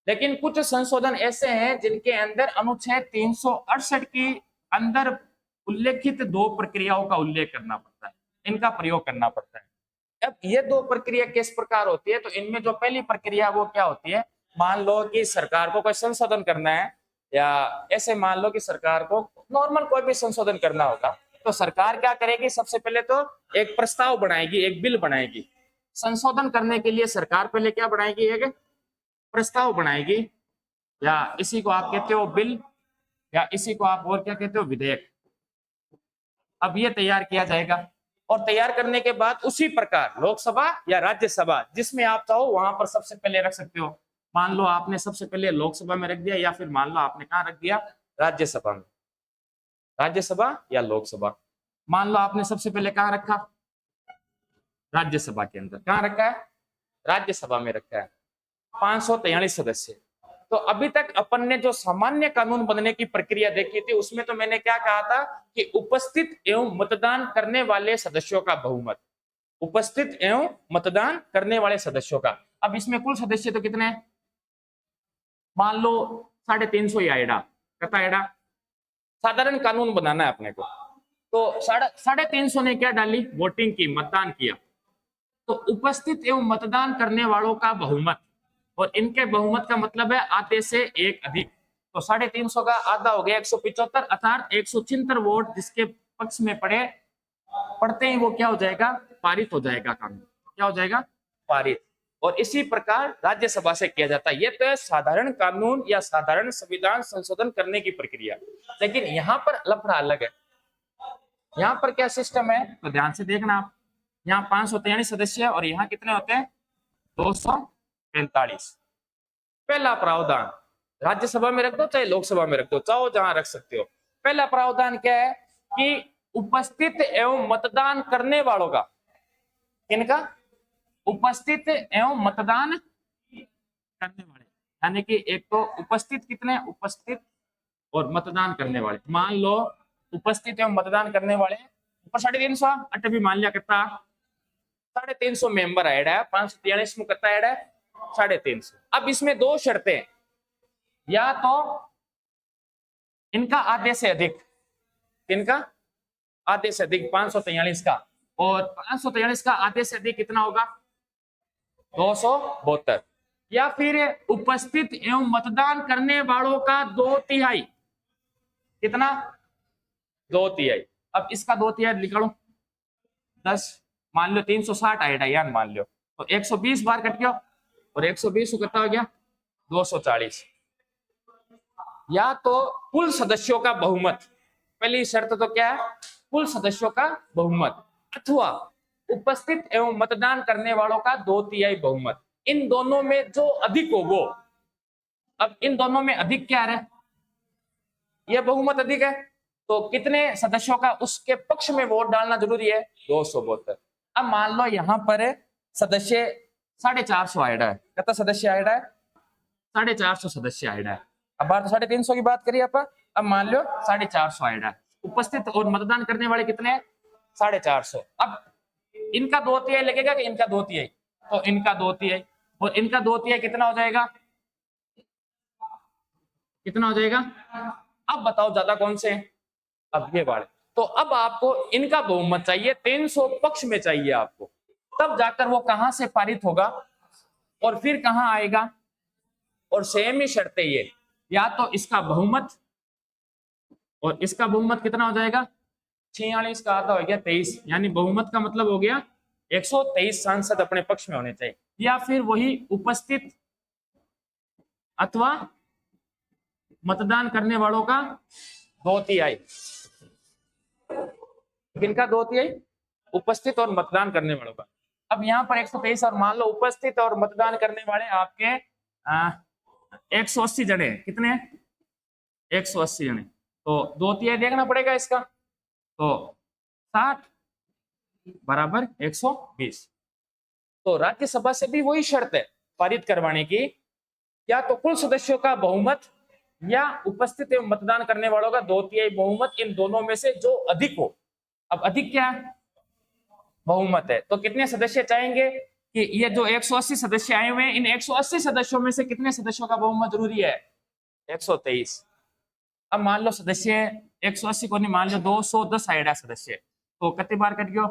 लेकिन कुछ संशोधन ऐसे हैं जिनके अंदर अनुच्छेद 368 की अंदर उल्लेखित दो प्रक्रियाओं का उल्लेख करना पड़ता है, इनका प्रयोग करना पड़ता है। अब ये दो प्रक्रिया किस प्रकार होती है, तो इनमें जो पहली प्रक्रिया वो क्या होती है, मान लो कि सरकार को कोई संशोधन करना है, या ऐसे मान लो कि सरकार को नॉर्मल कोई भी संशोधन करना होगा, तो सरकार क्या करेगी, सबसे पहले तो एक प्रस्ताव बनाएगी, एक बिल बनाएगी। संशोधन करने के लिए सरकार पहले क्या बनाएगी, एक प्रस्ताव बनाएगी, या इसी को आप कहते हो बिल, या इसी को आप और क्या कहते हो, विधेयक। अब ये तैयार किया जाएगा, और तैयार करने के बाद उसी प्रकार लोकसभा या राज्यसभा, जिसमें आप चाहो वहां पर सबसे पहले रख सकते हो। मान लो आपने सबसे पहले लोकसभा में रख दिया, या फिर मान लो आपने कहाँ रख दिया, राज्यसभा में। राज्यसभा या लोकसभा, मान लो आपने सबसे पहले कहाँ रखा, राज्यसभा के अंदर। कहाँ रखा है, राज्यसभा में रखा है। 543 सदस्य। तो अभी तक अपन ने जो सामान्य कानून बनने की प्रक्रिया देखी थी, उसमें तो मैंने क्या कहा था कि उपस्थित एवं मतदान करने वाले सदस्यों का बहुमत, उपस्थित एवं मतदान करने वाले सदस्यों का। अब इसमें कुल सदस्य तो कितने हैं, मान लो 350 ही आएगा, कितना आएगा, साधारण कानून बनाना है अपने को, तो 350 ने क्या डाली, वोटिंग की, मतदान किया। तो उपस्थित एवं मतदान करने वालों का बहुमत, और इनके बहुमत का मतलब है आधे से एक अधिक। तो 350 का आधा हो गया 175, अर्थात 176 वोट जिसके पक्ष में पड़ते ही वो क्या हो जाएगा, पारित हो जाएगा कानून। क्या हो जाएगा, पारित। और इसी प्रकार राज्यसभा से किया जाता है। ये तो है साधारण कानून या साधारण संविधान संशोधन करने की प्रक्रिया। लेकिन यहाँ पर लफड़ा अलग है। यहाँ पर क्या सिस्टम है, तो ध्यान से देखना आप। यहाँ 543 सदस्य और यहाँ कितने होते हैं, 245। पहला प्रावधान, राज्यसभा में रख दो चाहे लोकसभा में रख दो, चाहो जहां रख सकते हो। पहला प्रावधान क्या है कि उपस्थित एवं मतदान करने वालों का, किनका, उपस्थित एवं मतदान करने वाले, यानी कि एक तो उपस्थित कितने, उपस्थित और मतदान करने वाले। मान लो उपस्थित एवं मतदान करने वाले ऊपर 350 अट भी मान लिया, कितना 350 मेंबर ऐड है, 543 में कितना ऐड है, 350। अब इसमें दो शर्तें, या तो इनका आधे से अधिक, इनका आधे से अधिक 543 का, और 543 का आधे से अधिक कितना होगा, 272, या फिर उपस्थित एवं मतदान करने वालों का 2/3, कितना, 2/3। अब इसका 2/3 निकालो, 10, मान लो 360 आएगा, यान मान लो, तो 120 बार कट गया, और 120 कितना हो गया, 240। या तो कुल सदस्यों का बहुमत, पहली शर्त तो क्या है, कुल सदस्यों का बहुमत, अथवा उपस्थित एवं मतदान करने वालों का 2/3 बहुमत। इन दोनों में जो अधिक हो वो। अब इन दोनों में अधिक क्या है, ये बहुमत अधिक है, तो कितने सदस्यों का उसके पक्ष में वोट डालना जरूरी है, 272। अब मान लो यहाँ पर सदस्य 450 आएगा है, कितना सदस्य आएगा है, 450 सदस्य आएगा है। अब बात 350 की बात करिए अपन। अब मान लो 450 आएगा है, उपस्थित और मतदान करने वाले कितने हैं, 450। अब इनका 2/3 लगेगा कि इनका 2/3, तो इनका 2/3, और इनका 2/3 कितना हो जाएगा, कितना हो जाएगा। अब बताओ ज्यादा कौन से हैं, अब ये वाले। तो अब आपको इनका बहुमत चाहिए, 300 पक्ष में चाहिए आपको, तब जाकर वो कहां से पारित होगा और फिर कहां आएगा। और सेम ही शर्तें ये, या तो इसका बहुमत, और इसका बहुमत कितना हो जाएगा, 46 का आधा हो गया 23, यानी बहुमत का मतलब हो गया 123 सांसद अपने पक्ष में होने चाहिए, या फिर वही उपस्थित अथवा मतदान करने वालों का 2/3। किनका 2/3, उपस्थित और मतदान करने वालों का। अब यहाँ पर 123, और मान लो उपस्थित और मतदान करने वाले आपके 180 जने, कितने, 180 जने, तो 2/3 देखना पड़ेगा इसका, तो 60 बराबर 120। तो राज्यसभा से भी वही शर्त है पारित करवाने की, या तो कुल सदस्यों का बहुमत या उपस्थित एवं मतदान करने वालों का 2/3 बहुमत, इन दोनों में से जो अधिक हो। अब अधिक क्या है, बहुमत है, तो कितने सदस्य चाहेंगे, कि ये जो 180 सदस्य आए हुए हैं, इन 180 सदस्यों में से कितने सदस्यों का बहुमत जरूरी है? 123। अब मान लो सदस्य 180 को नहीं, मान लो 210 आएगा सदस्य, तो कितनी बार कट गयो?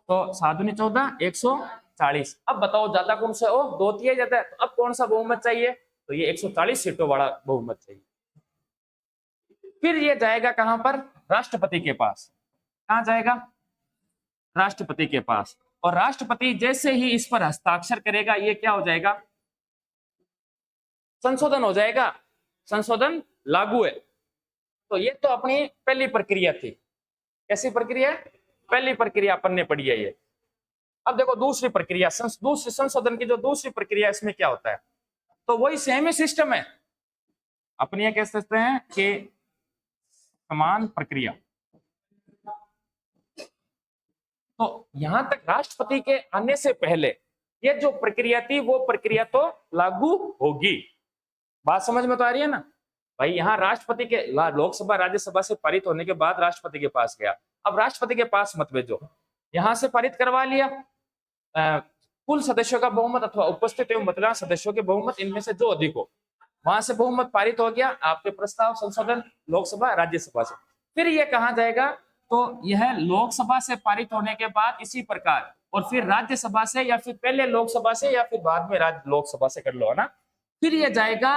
तो 7 दूनी 14, 140। अब बताओ ज्यादा कौन सा? ओ, 2 ज्यादा है, तो अब कौन सा बहुमत चाहिए? तो ये 140 सीटों वाला बहुमत चाहिए। फिर ये जाएगा कहां पर? राष्ट्रपति के पास। कहां जाएगा? राष्ट्रपति के पास। और राष्ट्रपति जैसे ही इस पर हस्ताक्षर करेगा, ये क्या हो जाएगा? संशोधन हो जाएगा, संशोधन लागू है। तो ये तो अपनी पहली प्रक्रिया थी। कैसी प्रक्रिया? पहली प्रक्रिया अपन ने पढ़ी है ये। अब देखो दूसरी प्रक्रिया, दूसरी संशोधन की जो दूसरी प्रक्रिया, इसमें क्या होता है? तो वही सेम ही सिस्टम है अपनी, ये कह सकते हैं कि समान प्रक्रिया। तो यहां तक राष्ट्रपति के आने से पहले ये जो प्रक्रिया थी, वो प्रक्रिया तो लागू होगी। बात समझ में तो आ रही है ना भाई? यहाँ राष्ट्रपति के लोकसभा राज्यसभा से पारित होने के बाद राष्ट्रपति के पास गया, अब राष्ट्रपति के पास मत भेजो, यहां से पारित करवा लिया, कुल सदस्यों का बहुमत अथवा उपस्थित एवं मतदान सदस्यों के बहुमत, इनमें से जो अधिक हो, वहां से बहुमत पारित हो गया, आपके प्रस्ताव संशोधन लोकसभा राज्यसभा से। फिर ये कहा जाएगा, तो यह लोकसभा से पारित होने के बाद इसी प्रकार, और फिर राज्यसभा से, या फिर पहले लोकसभा से या फिर बाद में लोकसभा से कर लो, है ना। फिर ये जाएगा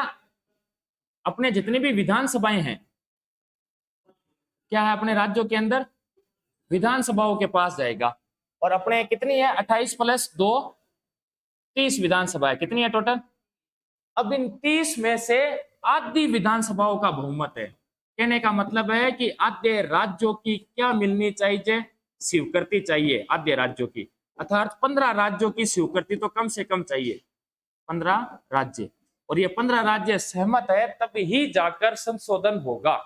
अपने जितनी भी विधानसभाएं हैं, क्या है अपने राज्यों के अंदर, विधानसभाओं के पास जाएगा। और अपने कितनी है? 28 + 2 30 विधानसभाएं। कितनी है टोटल? अब इन 30 में से आधी विधानसभाओं का बहुमत है। कहने का मतलब है कि आधे राज्यों की क्या मिलनी चाहिए? स्वीकृति चाहिए आधे राज्यों की, अर्थात 15 राज्यों की स्वीकृति तो कम से कम चाहिए, 15 राज्य। और ये 15 राज्य सहमत है, तब ही जाकर संशोधन होगा।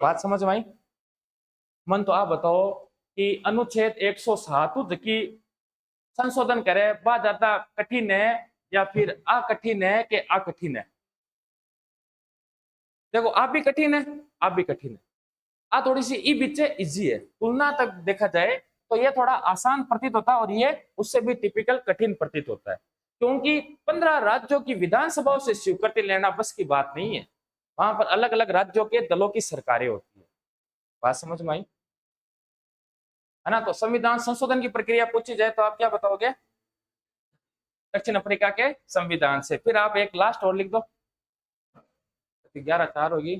बात समझ में आई? मन तो आप बताओ कि अनुच्छेद 107 की संशोधन करे, बहुत ज्यादा कठिन है या फिर अकठिन है कि अकठिन है? देखो आप भी कठिन है, आप भी कठिन है। आ थोड़ी सी ई बीच इजी है, तुलना तक देखा जाए तो ये थोड़ा आसान प्रतीत होता है, और ये उससे भी टिपिकल कठिन प्रतीत होता है, क्योंकि 15 राज्यों की विधानसभाओं से स्वीकृति लेना बस की बात नहीं है। वहां पर अलग अलग राज्यों के दलों की सरकारें होती है। बात समझ में आई, है ना। तो संविधान संशोधन की प्रक्रिया पूछी जाए तो आप क्या बताओगे? दक्षिण अफ्रीका के संविधान से। फिर आप एक लास्ट और लिख दो, 11:04 होगी,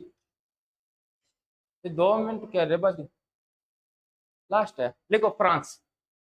2 मिनट क्या रे बस, लास्ट है, लिखो फ्रांस।